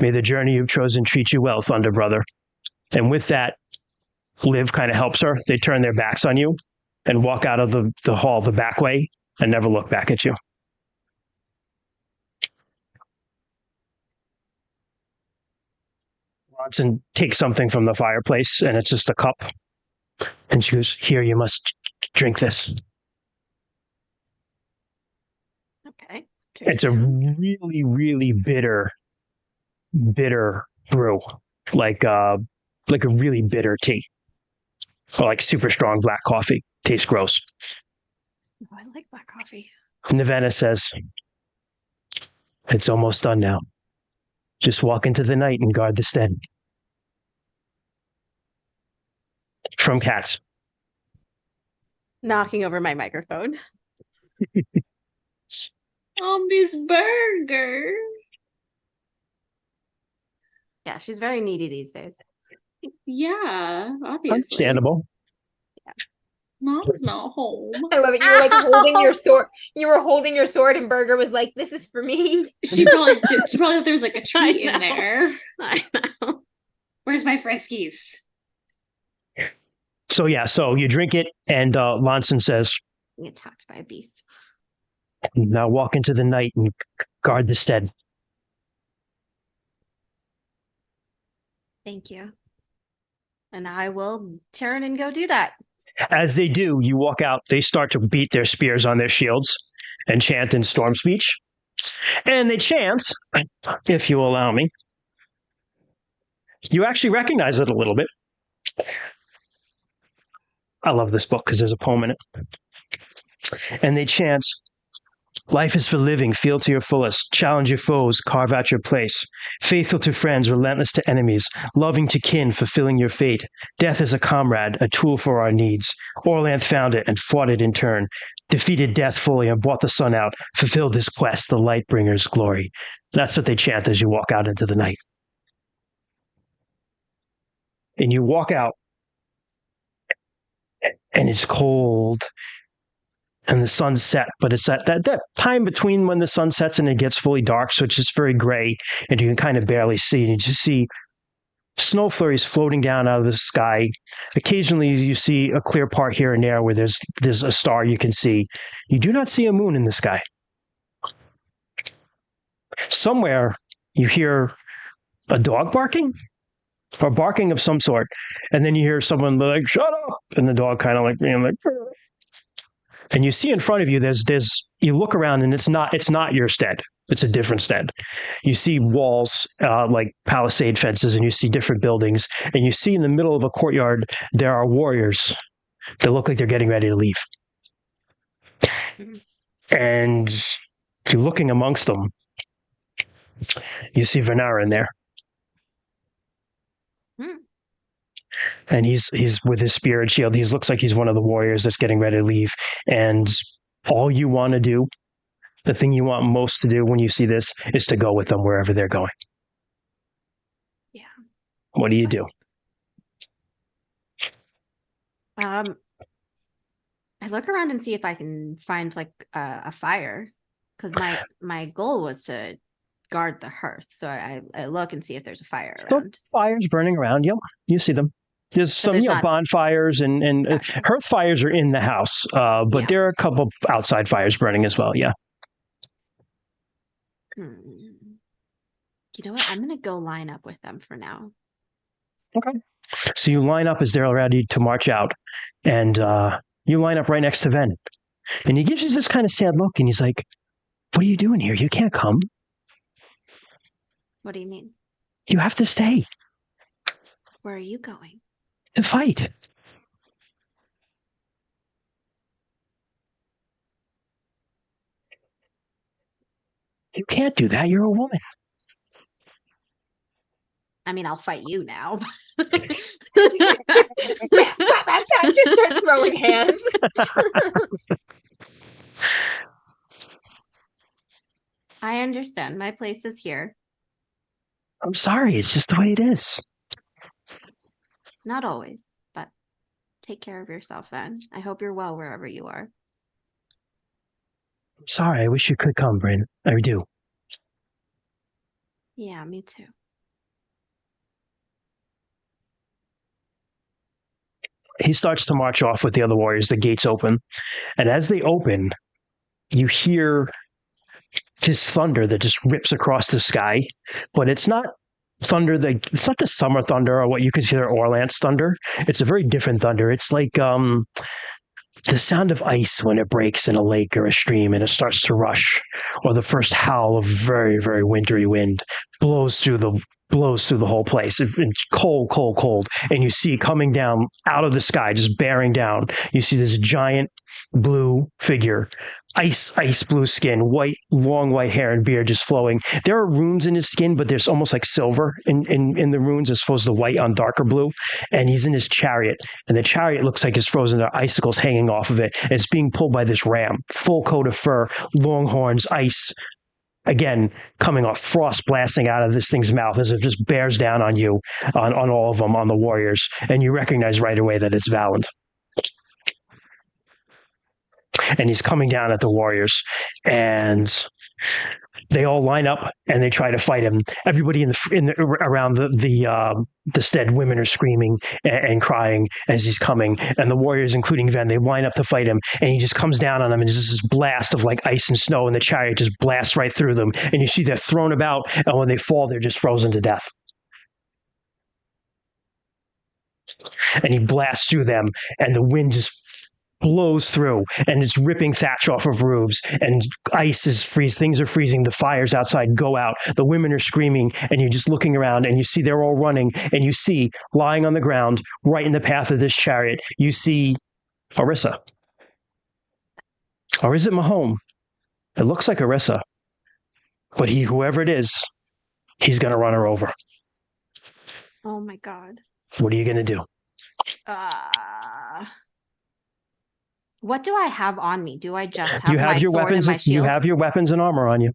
May the journey you've chosen treat you well, Thunder Brother. And with that, Liv kind of helps her. They turn their backs on you and walk out of the hall the back way and never look back at you. Ronson takes something from the fireplace, and it's just a cup. And she goes, here, you must drink this. Okay. It's a really, really bitter brew. Like a really bitter tea. Or like super strong black coffee. Tastes gross. Oh, I like black coffee. Nevena says, it's almost done now. Just walk into the night and guard the stead. From Cats. Knocking over my microphone. This burger. Yeah, she's very needy these days. Yeah, obviously. Understandable. Mom's not home. I love it. You were like holding your sword. You were holding your sword, and Burger was like, "This is for me." She probably did. She probably thought there was like a treat in know. there. I know. Where's my Friskies? So yeah, so you drink it, and Lonson says, Being attacked by a beast. now walk into the night and guard the stead. Thank you. And I will turn and go do that. As they do, you walk out, they start to beat their spears on their shields and chant in storm speech. And they chant, if you allow me. You actually recognize it a little bit. I love this book because there's a poem in it. And they chant, life is for living, feel to your fullest, challenge your foes, carve out your place. Faithful to friends, relentless to enemies, loving to kin, fulfilling your fate. Death is a comrade, a tool for our needs. Orlanth found it and fought it in turn, defeated death fully and brought the sun out, fulfilled his quest, the light bringer's glory. That's what they chant as you walk out into the night. And you walk out, and it's cold, and the sun's set, but it's that time between when the sun sets and it gets fully dark, so it's just very gray, and you can kind of barely see. And you just see snow flurries floating down out of the sky. Occasionally, you see a clear part here and there where there's a star you can see. You do not see a moon in the sky. Somewhere, you hear a dog barking, or barking of some sort, and then you hear someone like, shut up, and the dog kind of like being like, "Arr." And you see in front of you, you look around and it's not your stead. It's a different stead. You see walls, like palisade fences, and you see different buildings, and you see in the middle of a courtyard, there are warriors that look like they're getting ready to leave. And you're looking amongst them. You see Venara in there. And he's with his spear and shield. He looks like he's one of the warriors that's getting ready to leave. And all you want to do, the thing you want most to do when you see this, is to go with them wherever they're going. Yeah. What do you do? I look around and see if I can find like a fire, because my goal was to guard the hearth. So I look and see if there's a fire around. Fires burning around. Yep, you see them. There's some bonfires and Gotcha. hearth fires are in the house, but there are a couple outside fires burning as well. Yeah. You know what? I'm gonna go line up with them for now. Okay. So you line up as they're ready to march out, and you line up right next to Ven, and he gives you this kind of sad look, and he's like, "What are you doing here? You can't come. What do you mean? You have to stay Where are you going? to fight." You can't do that. You're a woman. I mean, I'll fight you now. Just start throwing hands. I understand. My place is here. I'm sorry. It's just the way it is. Not always, but take care of yourself then. I hope you're well wherever you are. I'm sorry. I wish you could come, Bryn. I do. Yeah, me too. He starts to march off with the other warriors. The gates open. And as they open, you hear this thunder that just rips across the sky. But it's not thunder it's not the summer thunder or what you consider Orlance thunder. It's a very different thunder. It's like the sound of ice when it breaks in a lake or a stream and it starts to rush, or the first howl of very, very wintry wind blows through the whole place. It's cold, cold, cold. And you see coming down out of the sky, just bearing down, you see this giant blue figure, ice blue skin, long white hair and beard just flowing. There are runes in his skin, but there's almost like silver in the runes as opposed to white on darker blue. And he's in his chariot, and the chariot looks like it's frozen. There are icicles hanging off of it. And it's being pulled by this ram, full coat of fur, long horns, ice. Again, coming off, frost blasting out of this thing's mouth as it just bears down on you, on all of them, on the warriors. And you recognize right away that it's Valand. And he's coming down at the warriors, and they all line up and they try to fight him. Everybody around the stead, women are screaming and crying as he's coming, and the warriors, including Ven, they line up to fight him. And he just comes down on them, and there's this blast of like ice and snow, and the chariot just blasts right through them. And you see they're thrown about, and when they fall, they're just frozen to death. And he blasts through them, and the wind just blows through, and it's ripping thatch off of roofs, and ice is freeze. Things are freezing. The fires outside go out. The women are screaming, and you're just looking around, and you see they're all running, and you see lying on the ground, right in the path of this chariot, you see Orissa. Or is it Mahome? It looks like Orissa, but whoever it is, he's going to run her over. Oh my God. What are you going to do? What do I have on me? Do I just have You have my your sword weapons. and my shield? You have your weapons and armor on you.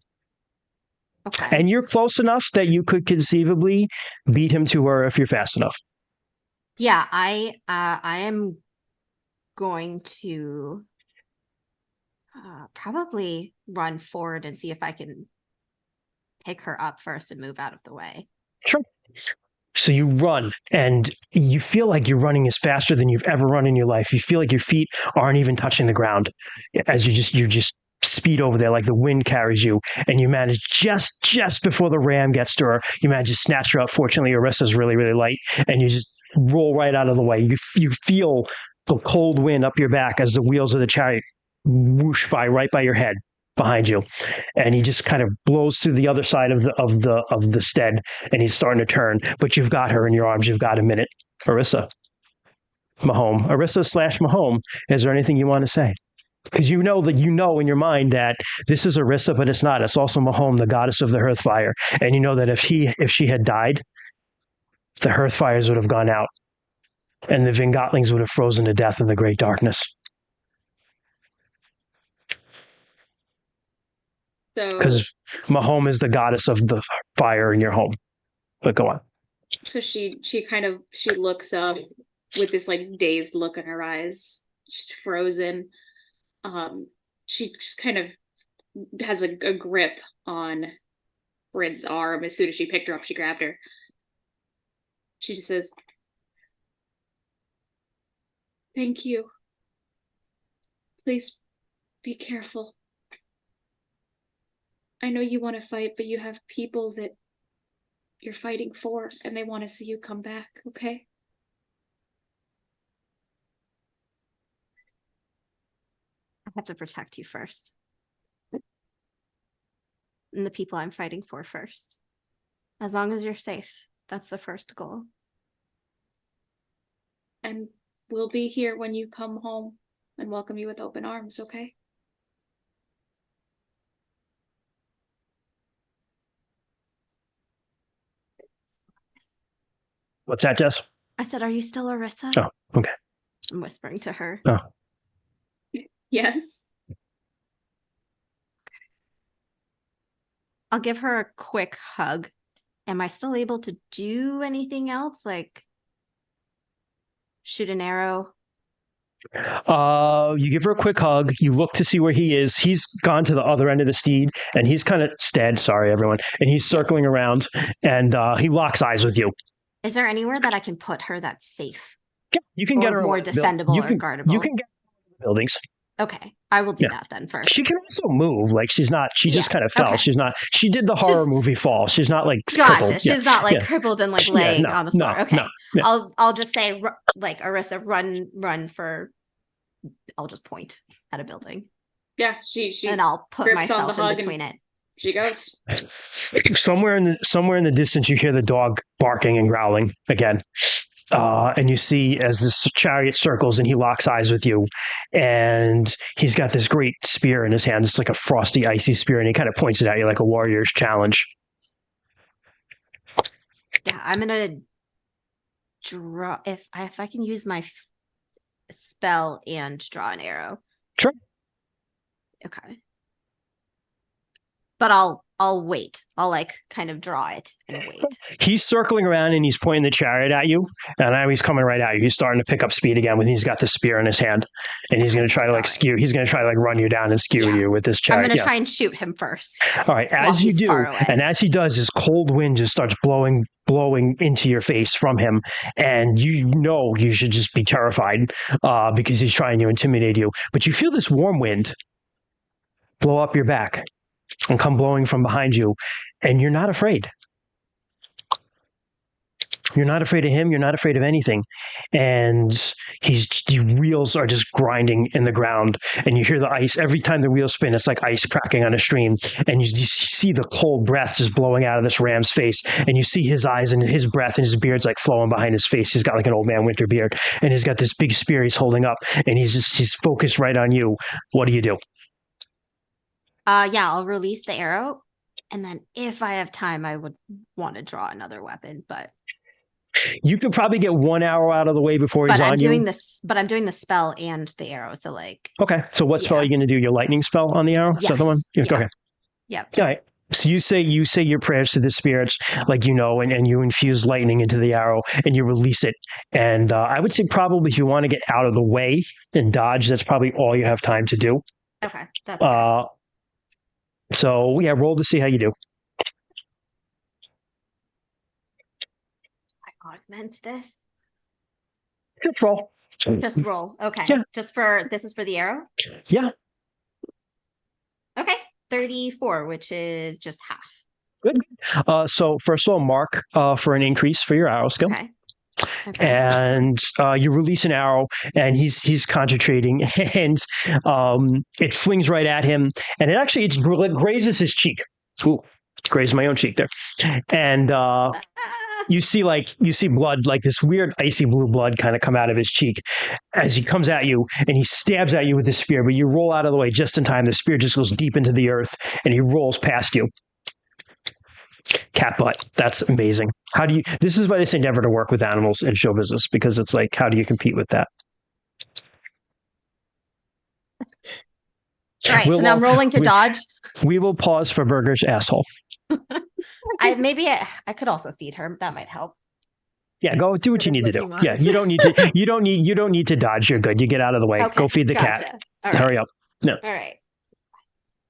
Okay. And you're close enough that you could conceivably beat him to her if you're fast enough. Yeah, I am going to probably run forward and see if I can pick her up first and move out of the way. Sure. So you run, and you feel like you're running as faster than you've ever run in your life. You feel like your feet aren't even touching the ground as you just speed over there, like the wind carries you, and you manage just before the ram gets to her, you manage to snatch her up. Fortunately, Orissa's really, really light, and you just roll right out of the way. You feel the cold wind up your back as the wheels of the chariot whoosh by right by your head behind you, and he just kind of blows through the other side of the stead, and he's starting to turn. But you've got her in your arms. You've got a minute. Orissa, Mahome, Orissa/Mahome. Is there anything you want to say? Because you know in your mind that this is Orissa, but it's not. It's also Mahome, the goddess of the Hearthfire, and you know that if she had died, the Hearthfires would have gone out, and the Vingotlings would have frozen to death in the great darkness. Because Mahome is the goddess of the fire in your home. But go on. So she looks up with this like dazed look in her eyes. She's frozen. She just kind of has a grip on Bryn's arm. As soon as she picked her up, she grabbed her. She just says, "Thank you. Please be careful. I know you want to fight, but you have people that you're fighting for, and they want to see you come back, okay?" I have to protect you first. And the people I'm fighting for first. As long as you're safe, that's the first goal. And we'll be here when you come home and welcome you with open arms, okay? What's that, Jess? I said, are you still Arissa? Oh, okay. I'm whispering to her. Oh. Yes. I'll give her a quick hug. Am I still able to do anything else? Like shoot an arrow? You give her a quick hug. You look to see where he is. He's gone to the other end of the steed, and he's kind of stead. Sorry, everyone. And he's circling around, and he locks eyes with you. Is there anywhere that I can put her that's safe? Yeah, you can get Or her more away. defendable You or can, guardable? You can get her in the buildings. Okay, I will do Yeah. that then first. She can also move. Like she's not. She just Yeah, kind of fell. okay. She's not. She did the horror movie fall. She's not like Gotcha. crippled. She's not like crippled and like laying no, on the floor. no, Okay. no, yeah. I'll just say like Arissa, run for. I'll just point at a building Yeah, she and I'll put grips on the myself hug in between it. she goes. Somewhere in the distance, you hear the dog barking and growling again. And you see as this chariot circles and he locks eyes with you, and he's got this great spear in his hand. It's like a frosty, icy spear, and he kind of points it at you like a warrior's challenge. Yeah, I'm gonna draw if I can use my spell and draw an arrow. Sure. Okay. But I'll wait. I'll like kind of draw it and wait. He's circling around and he's pointing the chariot at you, and now he's coming right at you. He's starting to pick up speed again when he's got the spear in his hand, and he's going to try to like skew. He's going to try to like run you down and skew you with this chariot. I'm gonna try and shoot him first. All right, as you he's do, far away. and as he does, his cold wind just starts blowing into your face from him, and you know you should just be terrified because he's trying to intimidate you. But you feel this warm wind blow up your back and come blowing from behind you, and you're not afraid. You're not afraid of him. You're not afraid of anything. And the wheels are just grinding in the ground, and you hear the ice. Every time the wheels spin, it's like ice cracking on a stream. And you see the cold breath just blowing out of this ram's face. And you see his eyes and his breath and his beard's like flowing behind his face. He's got like an old man winter beard, and he's got this big spear he's holding up, and he's focused right on you. What do you do? Yeah, I'll release the arrow, and then if I have time, I would want to draw another weapon, but You could probably get one arrow out of the way before he's on you. But I'm doing the spell and the arrow, so like Okay, so what spell are you going to do? Your lightning spell on the arrow? Is that the one? Yeah. Okay. Yep. All right. So you say your prayers to the spirits, like and you infuse lightning into the arrow, and you release it. And I would say probably if you want to get out of the way and dodge, that's probably all you have time to do. Okay. That's fair. So yeah, roll to see how you do. I augment this. Just roll. Just roll. Okay. Yeah. This is for the arrow? Yeah. Okay. 34, which is just half. Good. So first of all, mark for an increase for your arrow skill. Okay. And you release an arrow, and he's concentrating, and it flings right at him, and it grazes his cheek. Ooh, grazed my own cheek there, and you see blood, like this weird icy blue blood, kind of come out of his cheek as he comes at you, and he stabs at you with the spear, but you roll out of the way just in time. The spear just goes deep into the earth, and he rolls past you. Cat butt. That's amazing. This is why they say never to work with animals in show business, because it's like, how do you compete with that? All right, so now I'm rolling to dodge. We will pause for Burger's asshole. I could also feed her. That might help. Yeah, go do what you need to do. Yeah, you don't need to dodge. You're good. You get out of the way. Okay, Go feed the cat. All right. Hurry up. No. All right.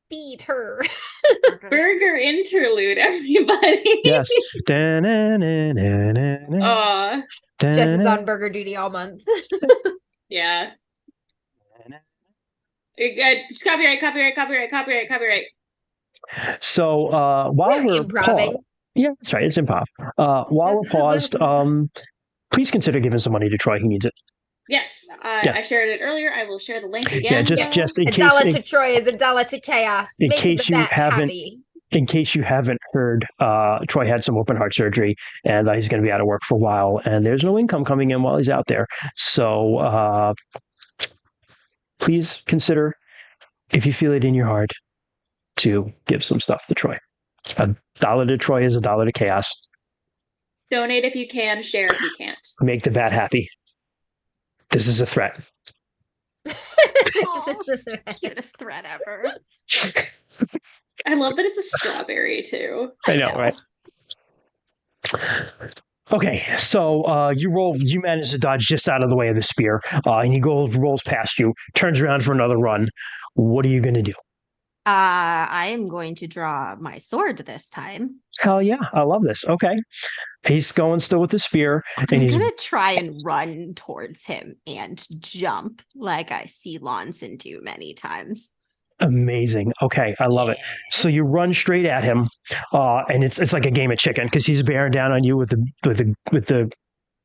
Feed her. Burger interlude, everybody. Yes. Aw, Jess is on burger duty all month. yeah. Copyright. So while we're improving. yeah, that's right. It's improv. While we're paused, please consider giving some money to Troy. He needs it. Yes, Yeah. I shared it earlier. I will share the link again. Yeah, just in a case. dollar to Troy is a dollar to chaos. In Make case the you vet haven't- happy. In case you haven't heard, Troy had some open heart surgery, and he's going to be out of work for a while, and there's no income coming in while he's out there. So please consider, if you feel it in your heart, to give some stuff to Troy. $1 to Troy is $1 to chaos. Donate if you can, share if you can't. Make the bat happy. This is a threat. Cutest threat ever. I love that it's a strawberry too. I know, right? Okay, so you manage to dodge just out of the way of the spear, and he rolls past you, turns around for another run. What are you going to do? I am going to draw my sword this time. Hell yeah, I love this. Okay, he's going still with the spear, I'm and he's gonna try and run towards him and jump like I see Lonson do many times. amazing. Okay, I love it. So you run straight at him, and it's like a game of chicken because he's bearing down on you with the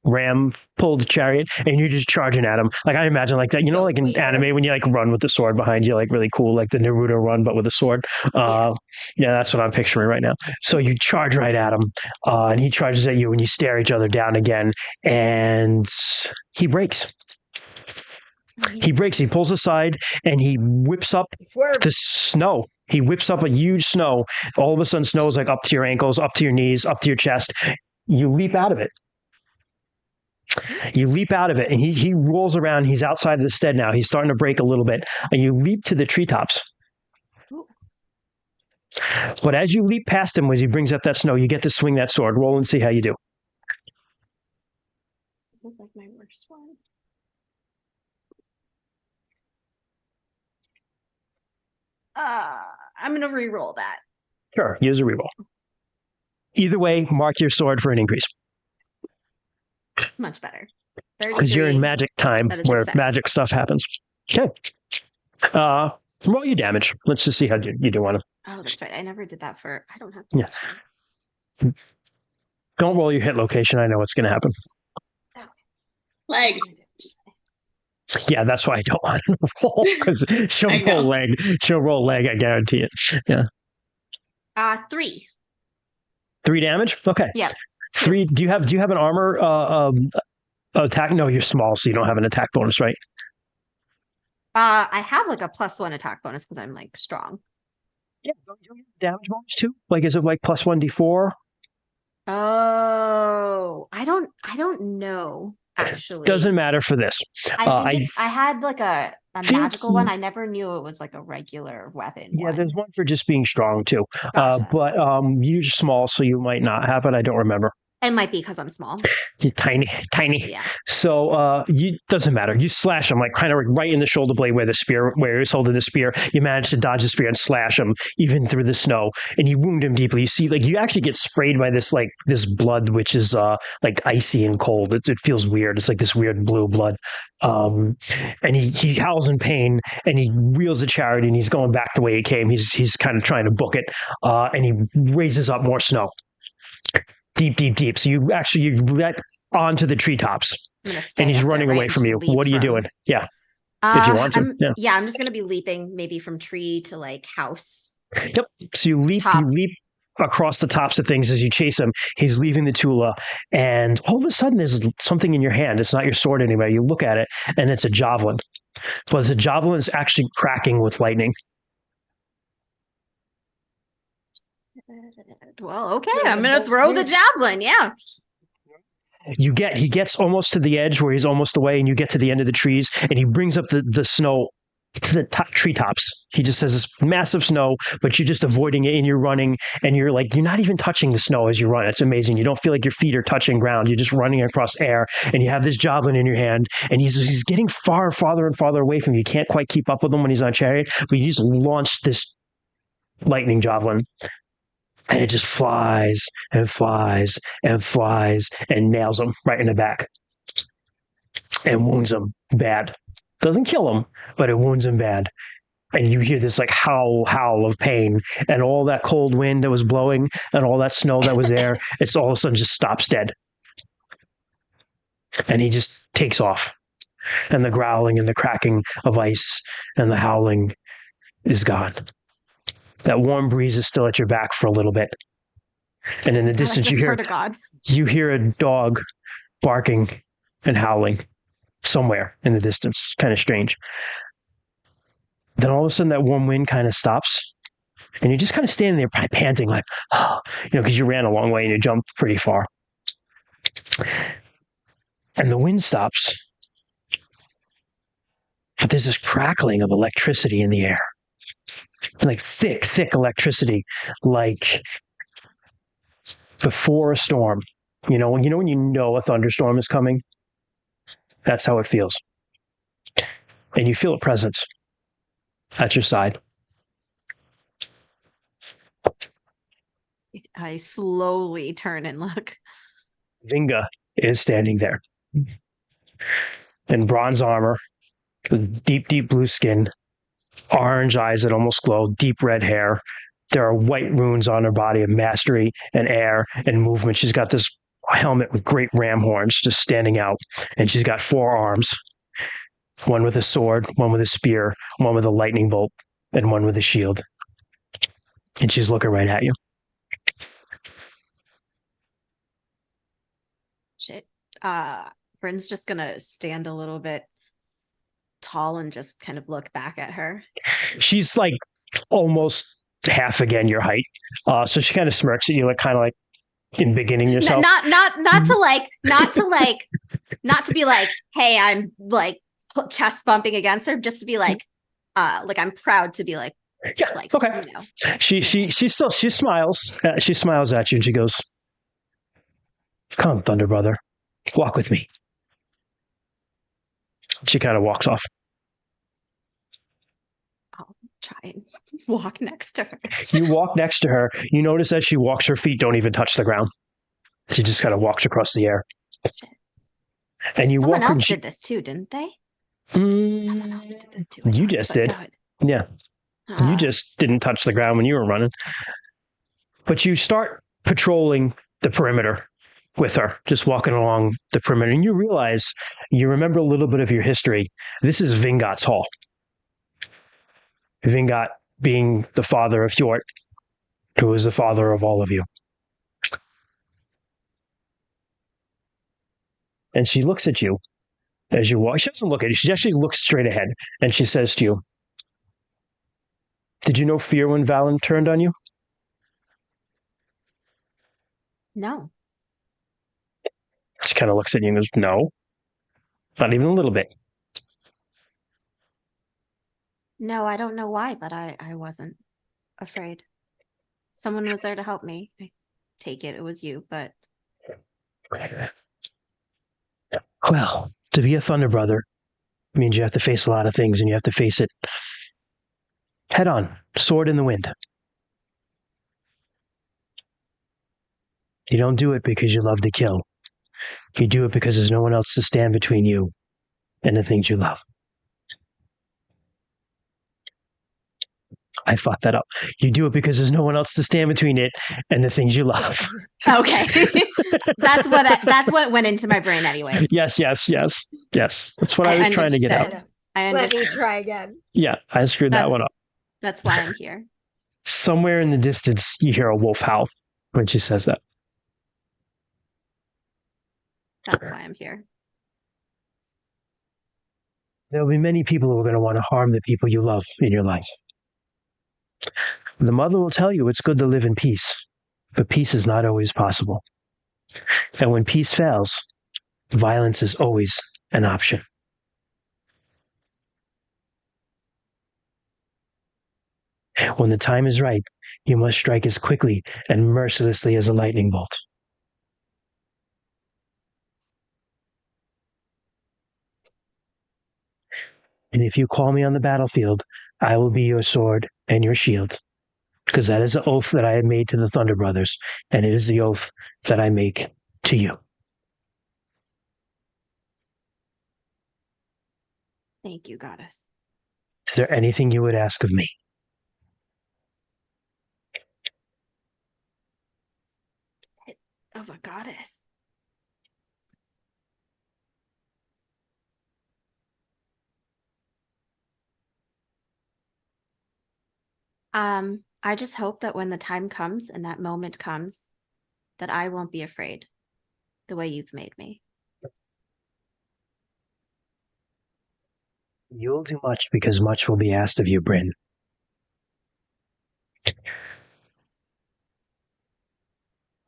ram pulled chariot, and you're just charging at him. Like I imagine like that, you know, like in anime when you like run with the sword behind you, like really cool, like the Naruto run but with a sword. Yeah, that's what I'm picturing right now. So you charge right at him, and he charges at you, and you stare each other down again, and he breaks. He breaks. He pulls aside, and he whips up the snow. He whips up a huge snow. All of a sudden, snow is like up to your ankles, up to your knees, up to your chest. You leap out of it. You leap out of it, and he rolls around. He's outside of the stead now. He's starting to break a little bit, and you leap to the treetops. But as you leap past him, as he brings up that snow, you get to swing that sword. Roll and see how you do. Looks like my worst one. I'm gonna re-roll that. Sure, use a reroll. Either way, mark your sword for an increase. Much better. Because you're in magic time where success. magic stuff happens. Okay. Roll your damage. Let's just see how you do on it. Oh, that's right. I never did that for. I don't have to. Yeah. Don't roll your hit location. I know what's going to happen. Leg. Yeah, that's why I don't want to roll, because she'll roll leg. She'll roll leg, I guarantee it. Yeah. 3. 3 damage? Okay. Yeah. 3. Do you have an armor attack? No, you're small, so you don't have an attack bonus, right? I have like a +1 attack bonus because I'm like strong. Yeah, don't you have damage bonus too? Like, is it like +1 d4? Oh, I don't know. Actually, doesn't matter for this. I had like a magical one. I never knew it was like a regular weapon. Yeah, there's one for just being strong too. Gotcha. But you're small, so you might not have it. I don't remember. It might be because I'm small. You're tiny. Yeah. So doesn't matter. You slash him like kind of right in the shoulder blade where he's holding the spear. You manage to dodge the spear and slash him even through the snow, and you wound him deeply. You see, like you actually get sprayed by this blood, which is like icy and cold. It feels weird. It's like this weird blue blood. And he howls in pain, and he wheels the chariot, and he's going back the way he came. He's kind of trying to book it, and he raises up more snow. Deep. So you let onto the treetops, and he's running away from you. What are you doing? Yeah, if you want to. I'm just gonna be leaping maybe from tree to like house. Yep. So you leap across the tops of things as you chase him. He's leaving the Tula, and all of a sudden there's something in your hand. It's not your sword anymore. You look at it, and it's a javelin. But the javelin is actually cracking with lightning. Well, okay, I'm gonna throw the javelin. Yeah. He gets almost to the edge where he's almost away, and you get to the end of the trees, and he brings up the snow to the treetops. He just has this massive snow, but you're just avoiding it, and you're running, and you're not even touching the snow as you run. It's amazing. You don't feel like your feet are touching ground. You're just running across air, and you have this javelin in your hand, and he's getting farther and farther away from you. You can't quite keep up with him when he's on chariot, but you just launch this lightning javelin. And it just flies and flies and flies and nails him right in the back and wounds him bad. Doesn't kill him, but it wounds him bad. And you hear this like howl of pain, and all that cold wind that was blowing and all that snow that was there, it's all of a sudden just stops dead. And he just takes off. And the growling and the cracking of ice and the howling is gone. That warm breeze is still at your back for a little bit. And in the distance, you hear a dog barking and howling somewhere in the distance. Kind of strange. Then all of a sudden, that warm wind kind of stops. And you're just kind of standing there panting like, because you ran a long way and you jumped pretty far. And the wind stops. But there's this crackling of electricity in the air. Like thick electricity, like before a storm. When you know a thunderstorm is coming? That's how it feels. And you feel a presence at your side. I slowly turn and look. Vinga is standing there in bronze armor, with deep blue skin, orange eyes that almost glow, deep red hair. There are white runes on her body of mastery and air and movement. She's got this helmet with great ram horns just standing out, and she's got 4 arms, one with a sword, one with a spear, one with a lightning bolt, and one with a shield. And she's looking right at you. Shit. Bryn's just gonna stand a little bit tall and just kind of look back at her. She's like almost half again your height. So she kind of smirks at you, like kind of like in beginning yourself. Not to be like, hey, I'm like chest bumping against her, just to be like I'm proud to be like, yeah, like, okay. She smiles. She smiles at you and she goes, "Come, Thunder Brother, walk with me." She kind of walks off. I'll try and walk next to her. You walk next to her. You notice as she walks, her feet don't even touch the ground. She just kind of walks across the air. Shit. And you Someone walk. else did this too, didn't they? Someone else did this too. You just did. Yeah. You just didn't touch the ground when you were running. But you start patrolling the perimeter with her, just walking along the perimeter. And you realize, you remember a little bit of your history. This is Vingat's hall. Vingat being the father of Fjord, who is the father of all of you. And she looks at you as you walk. She doesn't look at you. She actually looks straight ahead. And she says to you, "Did you know fear when Valen turned on you?" No. She kind of looks at you and goes, "No, not even a little bit." No, I don't know why, but I wasn't afraid. Someone was there to help me. I take it was you, but Well, to be a Thunder Brother means you have to face a lot of things, and you have to face it head on, sword in the wind. You don't do it because you love to kill. You do it because there's no one else to stand between you and the things you love. I fucked that up. You do it because there's no one else to stand between it and the things you love. okay. that's what went into my brain anyway. Yes. That's what I was trying to get out. Let me try again. Yeah, I screwed that one up. That's why I'm here. Somewhere in the distance, you hear a wolf howl when she says that. That's why I'm here. There'll be many people who are going to want to harm the people you love in your life. The mother will tell you it's good to live in peace, but peace is not always possible. And when peace fails, violence is always an option. When the time is right, you must strike as quickly and mercilessly as a lightning bolt. And if you call me on the battlefield, I will be your sword and your shield, because that is the oath that I have made to the Thunder Brothers, and it is the oath that I make to you. Thank you, goddess. Is there anything you would ask of me? Of a goddess. I just hope that when the time comes and that moment comes, that I won't be afraid the way you've made me. You'll do much because much will be asked of you, Bryn.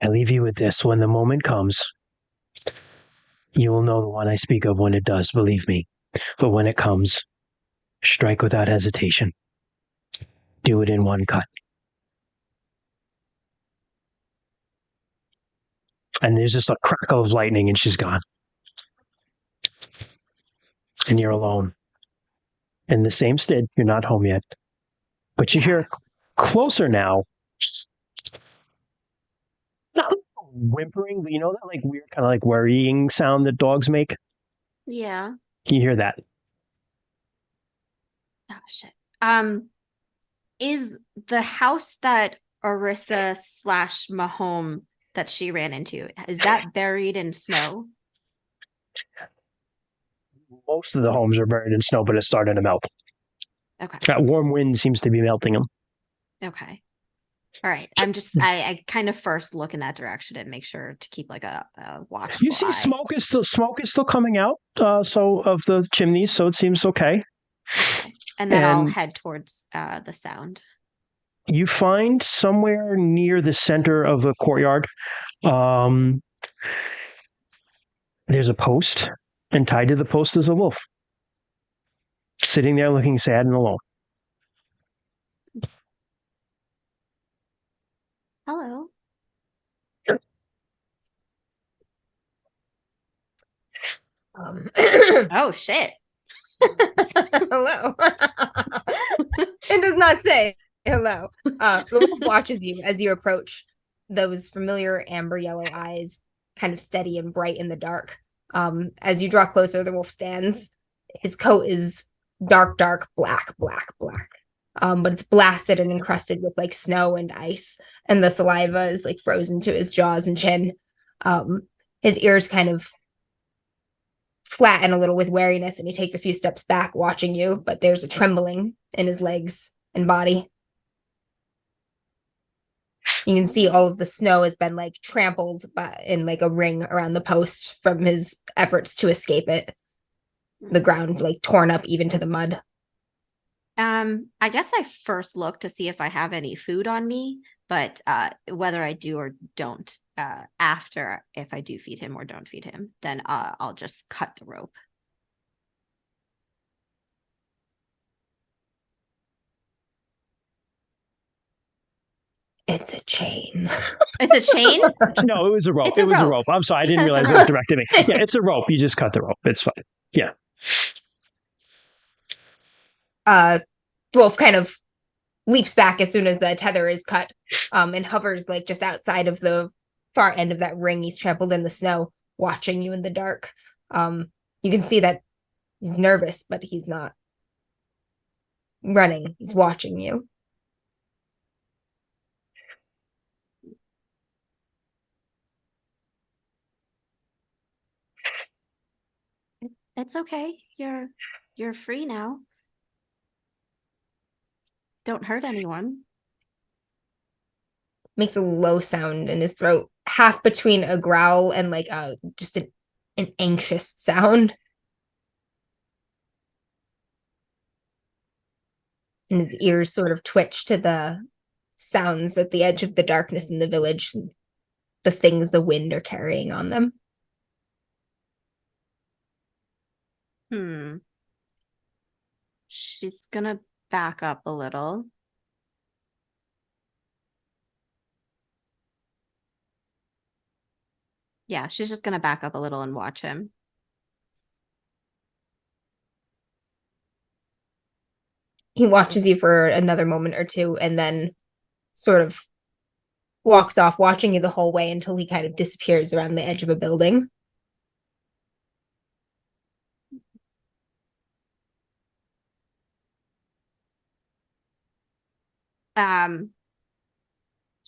I leave you with this. When the moment comes, You will know the one I speak of when it does, believe me. But when it comes, strike without hesitation. Do it in one cut. And there's just a crackle of lightning and she's gone. And you're alone. In the same stead, you're not home yet. But you hear closer now. Not whimpering, but you know that like weird kind of like worrying sound that dogs make? Yeah. You hear that? Oh shit. Is the house that Orissa / Mahome that she ran into, is that buried in snow? Most of the homes are buried in snow, but it's starting to melt. Okay. That warm wind seems to be melting them. Okay. All right. I'm just I kind of first look in that direction and make sure to keep like a watchful You see eye. smoke is still coming out, so of the chimneys, so it seems okay. Okay. And then I'll And- head towards the sound. You find somewhere near the center of the courtyard, there's a post, and tied to the post is a wolf, sitting there looking sad and alone. Hello. Oh shit. Hello. It does not say hello. The wolf watches you as you approach. Those familiar amber yellow eyes, kind of steady and bright in the dark. As you draw closer, the wolf stands. His coat is dark black. But it's blasted and encrusted with like snow and ice, and the saliva is like frozen to his jaws and chin. His ears kind of flatten a little with wariness, and he takes a few steps back, watching you, but there's a trembling in his legs and body. You can see all of the snow has been like trampled in like a ring around the post from his efforts to escape it. The ground like torn up even to the mud. I guess I first look to see if I have any food on me, but whether I do or don't, after if I do feed him or don't feed him, then I'll just cut the rope. It's a chain. It's a chain? No, it was a rope. It's a It was a rope. rope. I'm sorry, I You didn't said it's a realize it was rope. directed at me. Yeah, it's a rope. You just cut the rope. It's fine. Yeah. Wolf kind of leaps back as soon as the tether is cut, and hovers like just outside of the far end of that ring. He's trampled in the snow, watching you in the dark. You can see that he's nervous, but he's not running. He's watching you. It's okay. You're free now. Don't hurt anyone. Makes a low sound in his throat, half between a growl and like just an anxious sound. And his ears sort of twitch to the sounds at the edge of the darkness in the village, the things the wind are carrying on them. She's gonna back up a little. Yeah, she's just gonna back up a little and watch him. He watches you for another moment or two and then sort of walks off, watching you the whole way until he kind of disappears around the edge of a building.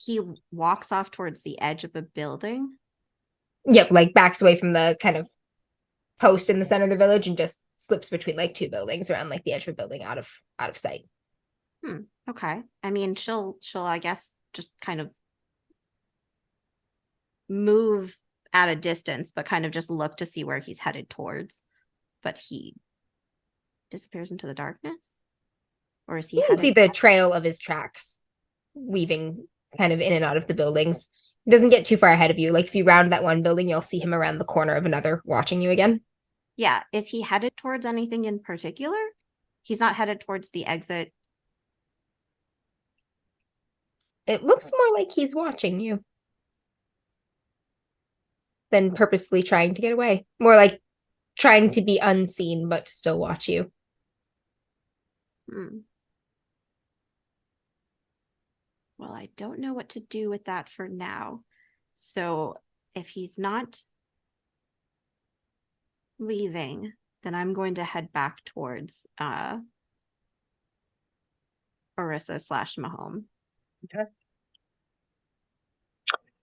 He walks off towards the edge of a building. Yep, like backs away from the kind of post in the center of the village and just slips between like two buildings around like the edge of a building out of sight. Okay. I mean, she'll I guess just kind of move at a distance, but kind of just look to see where he's headed towards. But he disappears into the darkness? Or is he You can headed? see the trail of his tracks weaving kind of in and out of the buildings. He doesn't get too far ahead of you. Like if you round that one building, you'll see him around the corner of another watching you again. Yeah. Is he headed towards anything in particular? He's not headed towards the exit. It looks more like he's watching you than purposely trying to get away. More like trying to be unseen, but to still watch you. Well, I don't know what to do with that for now. So if he's not leaving, then I'm going to head back towards Orissa / Mahome. Okay.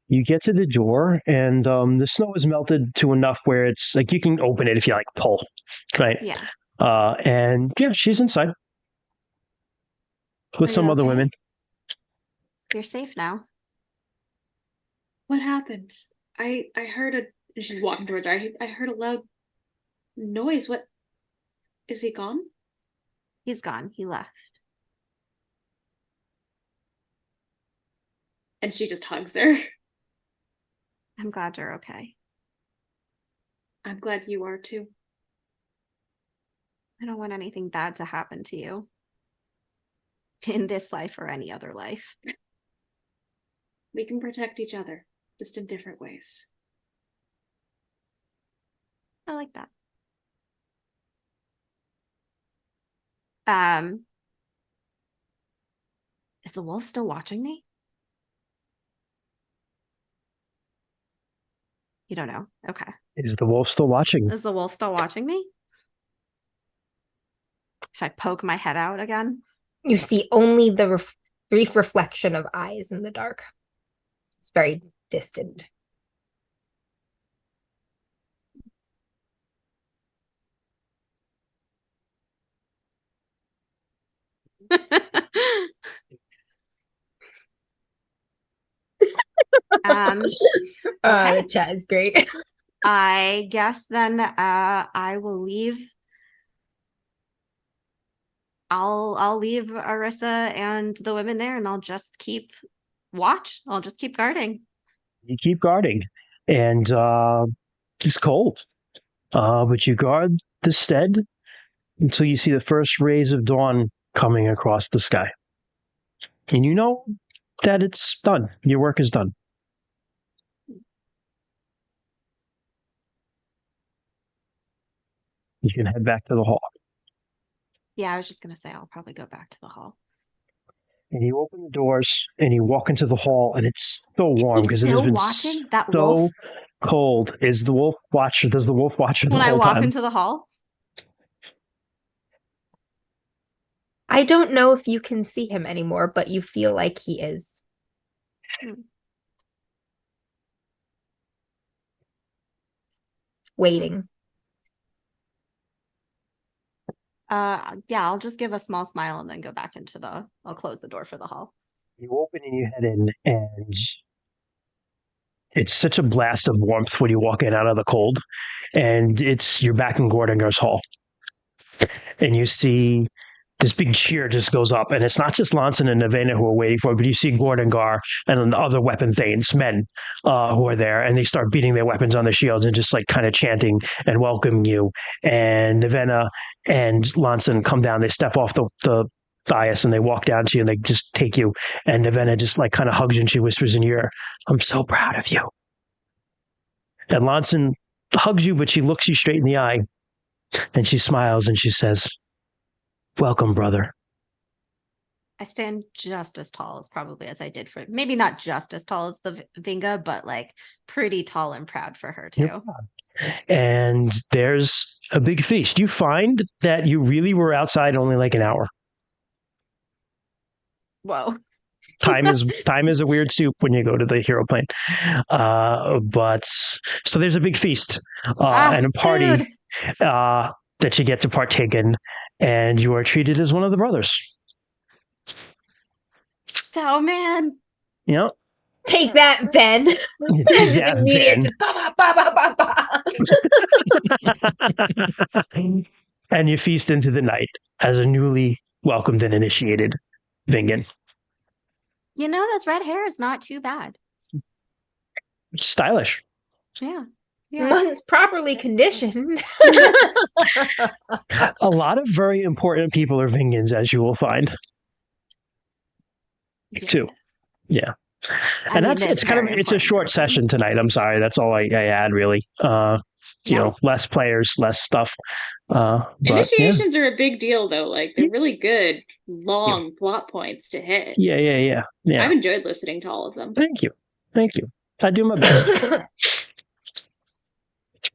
You get to the door, and the snow is melted to enough where it's like you can open it if you like pull, right? Yeah. And yeah, she's inside with Are some you other okay? women. You're safe now. What happened? I heard a. She's walking towards her. I heard a loud noise. What? Is he gone? He's gone. He left. And she just hugs her. I'm glad you're okay. I'm glad you are too. I don't want anything bad to happen to you in this life or any other life. We can protect each other, just in different ways. I like that. Is the wolf still watching me? You don't know. Okay. Is the wolf still watching? Is the wolf still watching me? Should I poke my head out again? You see only the brief reflection of eyes in the dark. It's very distant. Okay. The chat is great. I guess then I will leave. I'll leave Orissa and the women there, and I'll just keep watch. I'll just keep guarding. You keep guarding, and it's cold. But you guard the stead until you see the first rays of dawn coming across the sky. And you know that it's done. Your work is done. You can head back to the hall. Yeah, I was just gonna say I'll probably go back to the hall. And you open the doors and you walk into the hall, and it's so warm because it has been watching that so wolf cold. Is the wolf watcher? Does the wolf watch her the when I whole walk time? into the hall? I don't know if you can see him anymore, but you feel like he is. Waiting. Yeah, I'll just give a small smile and then go back into I'll close the door for the hall. You open and you head in, and it's such a blast of warmth when you walk in out of the cold, and you're back in Gordonger's hall, and you see this big cheer just goes up, and it's not just Lanson and Nevena who are waiting for it, but you see Gordengar and the other weapon thanes, men who are there, and they start beating their weapons on their shields and just like kind of chanting and welcoming you. And Nevena and Lanson come down, they step off the dais and they walk down to you and they just take you. And Nevena just like kind of hugs you and she whispers in your ear, "I'm so proud of you." And Lanson hugs you, but she looks you straight in the eye and she smiles and she says, "Welcome, brother." I stand just as tall as probably as I did for maybe not just as tall as the Vinga, but like pretty tall and proud for her too. And there's a big feast. You find that you really were outside only like an hour. Whoa. Time is a weird soup when you go to the hero plane. But so there's a big feast and a party that you get to partake in, and you are treated as one of the brothers. Oh man. You know? Take that, Ben. Take that, immediate, Ben. just ba, ba, ba, ba, ba. And you feast into the night as a newly welcomed and initiated Vingan. You know, this red hair is not too bad. Stylish. Yeah. Yeah. Once properly conditioned. A lot of very important people are Vingans, as you will find. Too. Yeah. I And mean, it's kind of very it's a important short person. session tonight. I'm sorry. That's all I add really. You Yeah. know, less players, less stuff. But, Initiations are a big deal, though. Like, they're really good, long plot points to hit. Yeah. I've enjoyed listening to all of them. Thank you. I do my best.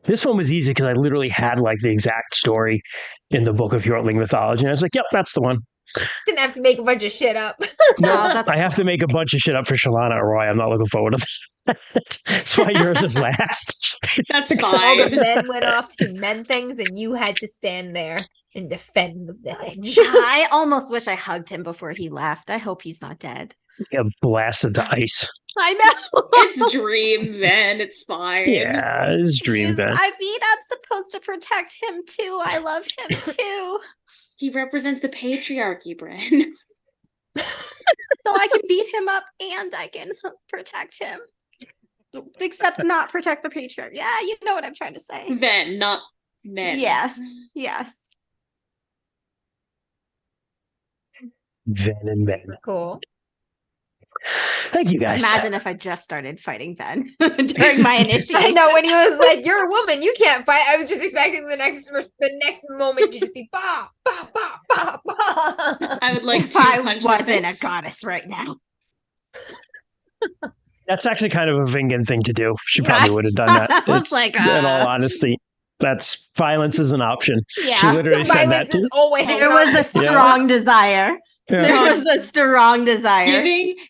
This one was easy because I literally had like the exact story in the book of Yortling mythology. And I was like, yep, that's the one. Didn't have to make a bunch of shit up. No, that's I have to make a bunch of shit up for Shalana or Roy. I'm not looking forward to that. That's why yours is last. That's All the fine. men went off to do men things, and you had to stand there and defend the village. I almost wish I hugged him before he left. I hope he's not dead. Yeah, blasted to ice. I know. It's Dream, then. It's fine. Yeah, it's Dream Ben. I mean, I'm supposed to protect him too. I love him too. He represents the patriarchy, Bryn. So I can beat him up and I can protect him. Except not protect the patriarch. Yeah, you know what I'm trying to say. Then, not men. Yes. Ven and Ben. Cool. Thank you guys. Imagine if I just started fighting Ben during my initiation. I know when he was like, "You're a woman, you can't fight." I was just expecting the next moment to just be ba ba ba ba ba. I would like If to I punch wasn't in the a face. goddess right now. That's actually kind of a Vingan thing to do. She Yeah. probably would have done that. I was It's- like, in all honesty, that's violence is an option. She Yeah. literally said that Violence too. is always There was a strong desire. Yeah. There was a strong desire.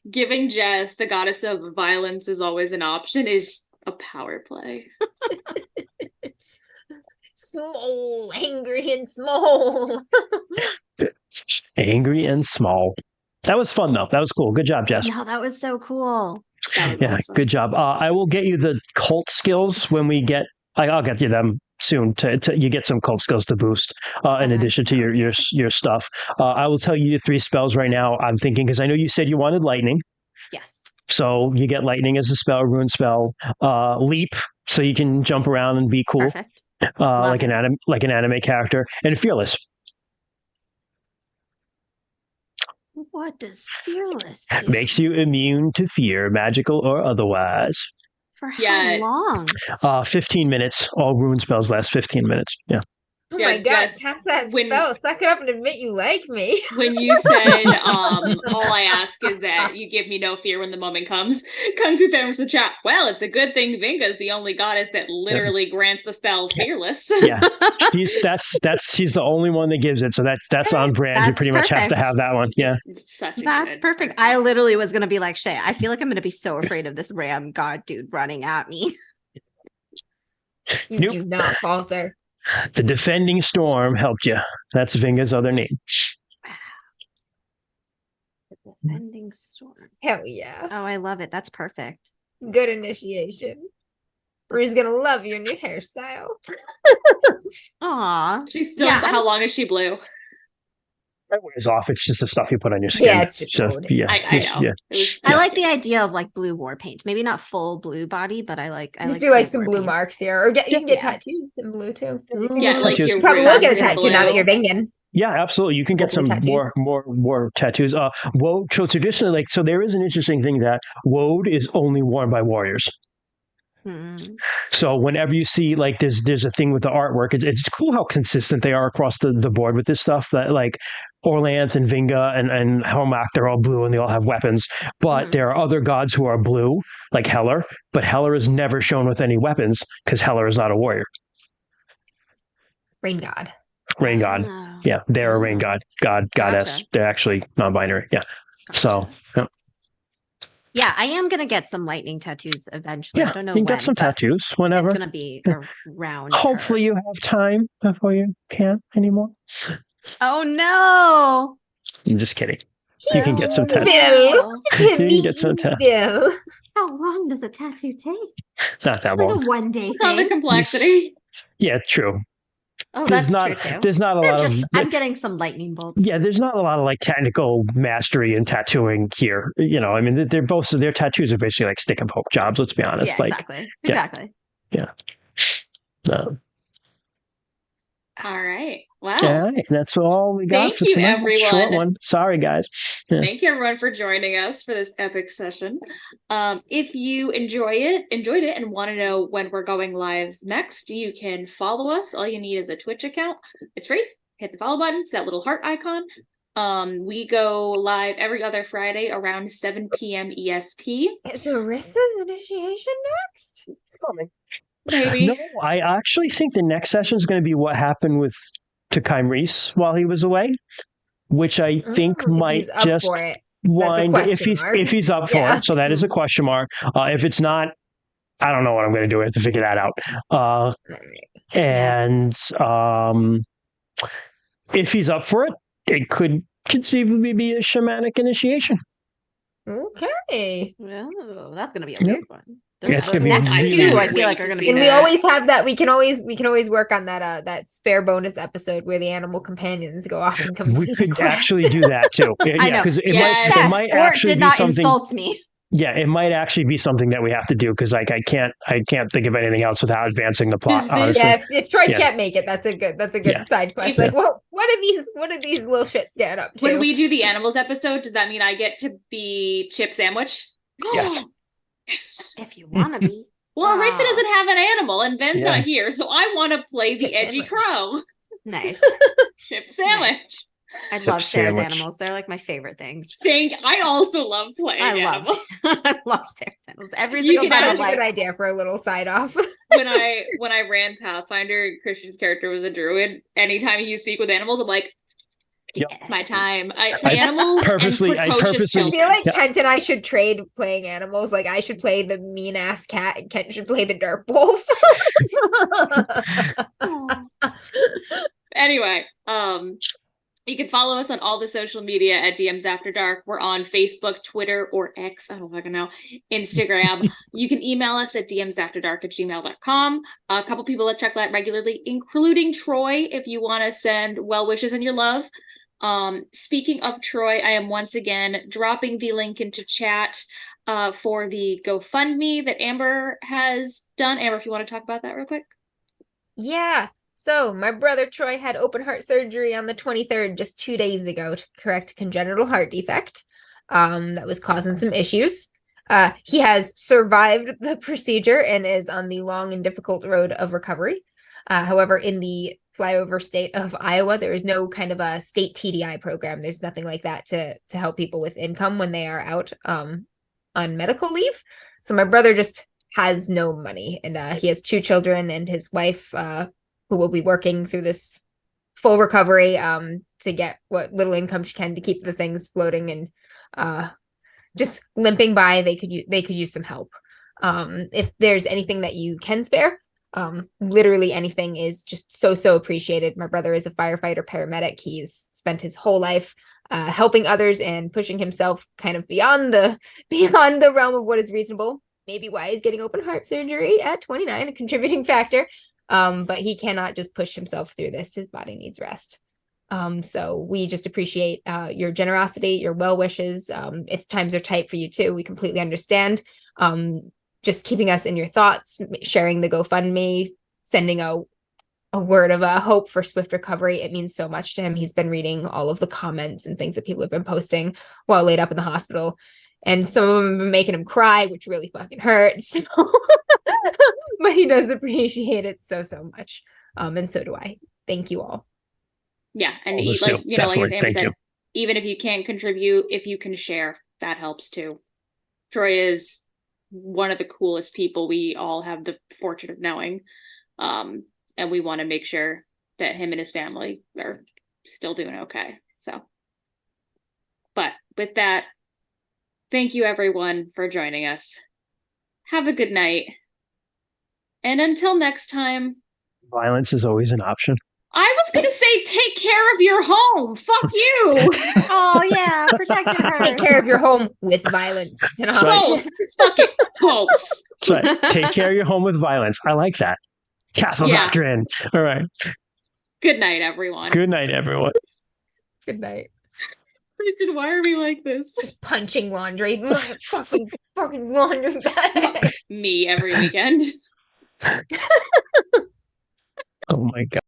Giving Jess, the goddess of violence is always an option, is a power play. small, angry and small. Angry and small. That was fun though. That was cool. Good job, Jess. No, that was so cool. That was Yeah, awesome. good job. I will get you the cult skills when we get. I'll get you them soon. To you get some cult skills to boost in Okay. addition to your stuff. I will tell you your 3 spells right now. I'm thinking because I know you said you wanted lightning, Yes. so you get lightning as a spell, rune spell. Leap, so you can jump around and be cool, Perfect. Love like an anime character, and fearless. What does fearless do? Makes you immune to fear, magical or otherwise. For how Yeah. long? 15 minutes. All rune spells last 15 minutes. Yeah. Oh Yeah, my god, Jess, cast that when- spell. Suck it up and admit you like me. When you said, all I ask is that you give me no fear when the moment comes, Kung Fu Fan was the chat. Well, it's a good thing Vinga's the only goddess that literally grants the spell fearless. Yeah. She's the only one that gives it. So that's on brand. You That's pretty much have to perfect. have that one. Yeah. It's such a That's good perfect. part. I literally was gonna be like, Shay, I feel like I'm gonna be so afraid of this ram god dude running at me. You Nope. do not falter. The defending storm helped you. That's Vinga's other name. Defending storm. Hell yeah. Oh, I love it. That's perfect. Good initiation. Bree's gonna love your new hairstyle. Aw. She's still, Yeah, how long is she blue? That wears off. It's just the stuff you put on your skin. Yeah, it's just So, gold. yeah. I it's- know. Yeah. It was- I like the idea of like blue war paint. Maybe not full blue body, but I like Just do like some war blue paint. marks here. Or you can get Yeah. tattoos in blue too. Yeah, like Tattoos. your You probably roots will get a in tattoo now that you're blue. Vingan. Yeah, absolutely. You can get some Tattoos. more tattoos. Woad. So traditionally, like, so there is an interesting thing that woad is only worn by warriors. Mm. So whenever you see like there's a thing with the artwork, it's cool how consistent they are across the board with this stuff. That like Orlanth and Vinga and Helmak, they're all blue and they all have weapons. But Mhm. there are other gods who are blue, like Heller. But Heller is never shown with any weapons because Heller is not a warrior. Rain god. Rain god. Oh, Yeah, they're a rain god, goddess. Gotcha. They're actually non-binary. Yeah. So gotcha. Yeah, I am gonna get some lightning tattoos eventually. yeah, I don't know you can when, get some but tattoos whenever. It's gonna be around. Hopefully, you have time before you can't anymore. Oh no! I'm just kidding. You can get some tattoos. Bill. You To can meet get some you, Bill. How long does a tattoo take? Not that It's like long. a one day On the thing. complexity. Yeah, true. Oh, there's that's not true too. there's not a They're lot just, of I'm getting some lightning bolts. yeah, there's not a lot of like technical mastery in tattooing here. You know, I mean, their tattoos are basically like stick and poke jobs. Let's be honest. Yeah, Like, exactly. yeah. Exactly. No. All right. Well, All right, that's all we got Thank for you, tonight. everyone. Short one. Sorry, guys. Yeah. thank you everyone for joining us for this epic session. If you enjoyed it and want to know when we're going live next, you can follow us. All you need is a Twitch account. It's free. Hit the follow button. It's that little heart icon. We go live every other Friday around 7 p.m. EST. Is Arissa's initiation next? Maybe. No, I actually think the next session is going to be what happened with Takime Reese while he was away, which I think If might he's up just for it. wind if question mark. he's up for Yeah. it. So that is a question mark. If it's not, I don't know what I'm going to do. I have to figure that out. And if he's up for it, it could conceivably be a shamanic initiation. Okay. Oh, that's gonna be a Yep. weird one. It's gonna be next really two, I weird. feel like Wait are to gonna see be And we that. always have that. We can always work on that spare bonus episode where the animal companions go off and complete. We could the quest. actually do that too. I Yeah, know. because it Yes. might or actually did be not something. insult me. Yeah, it might actually be something that we have to do because like I can't think of anything else without advancing the plot. Does this- Honestly, Yeah, if Troy Yeah. can't make it, that's a good Yeah. side quest. If- Like, what are these little shits getting up to? When we do the animals episode, does that mean I get to be Chip Sandwich? Yes. Yes. If you wanna be. Well, Ah. Arisa doesn't have an animal, and Ben's Yeah. not here, so I want to play the Chip edgy Sandwich. crow. Nice. Chip Sandwich. I love Sarah's Sandwich. animals. They're like my favorite things. I also love playing I love animals. I love Sarah's animals. Every You single can time have I'm Such a good like, idea for a little side off. when I ran Pathfinder, Christian's character was a druid. Anytime he used to speak with animals, I'm like, Yep. it's my time. I I animals purposely- and I precocious purposely- I children. feel like Yeah. Kent and I should trade playing animals. Like I should play the mean ass cat, and Kent should play the dirt wolf. Anyway, you can follow us on all the social media at DMs After Dark. We're on Facebook, Twitter, or X. I don't fucking know. Instagram. You can email us at dmsafterdark@gmail.com. A couple people that check that regularly, including Troy, if you want to send well wishes and your love. Speaking of Troy, I am once again dropping the link into chat for the GoFundMe that Amber has done. Amber, if you want to talk about that real quick. Yeah. So my brother Troy had open heart surgery on the 23rd, just 2 days ago, to correct congenital heart defect that was causing some issues. He has survived the procedure and is on the long and difficult road of recovery. However, in the flyover state of Iowa, there is no kind of a state TDI program. There's nothing like that to help people with income when they are out on medical leave. So my brother just has no money, and he has 2 children and his wife, who will be working through this full recovery to get what little income she can to keep the things floating, and just limping by. They could use some help. If there's anything that you can spare, literally anything is just so appreciated. My brother is a firefighter paramedic. He's spent his whole life helping others and pushing himself kind of beyond the realm of what is reasonable. Maybe why he's getting open heart surgery at 29, a contributing factor. But he cannot just push himself through this. His body needs rest. So we just appreciate your generosity, your well wishes. If times are tight for you too, we completely understand. Just keeping us in your thoughts, sharing the GoFundMe, sending a word of hope for swift recovery. It means so much to him. He's been reading all of the comments and things that people have been posting while laid up in the hospital. And some of them have been making him cry, which really fucking hurts. But he does appreciate it so much. And so do I. Thank you all. Yeah, and All this like too. you know, like as Definitely. Amber Thank said, you. even if you can't contribute, if you can share, that helps too. Troy is one of the coolest people we all have the fortune of knowing, and we want to make sure that him and his family are still doing okay. So, but with that, thank you everyone for joining us. Have a good night, and until next time. Violence is always an option. I was gonna say, take care of your home. Fuck you. oh yeah, protect your heart. Take care of your home with violence. It's an That's right. option. Both. Fuck it. Both. That's right. Take care of your home with violence. I like that. Castle Yeah. Doctrine. All right. Good night, everyone. Good night, everyone. Good night. Bridget, why are we like this? Just punching laundry. fucking laundry bag. Me every weekend. Oh my god.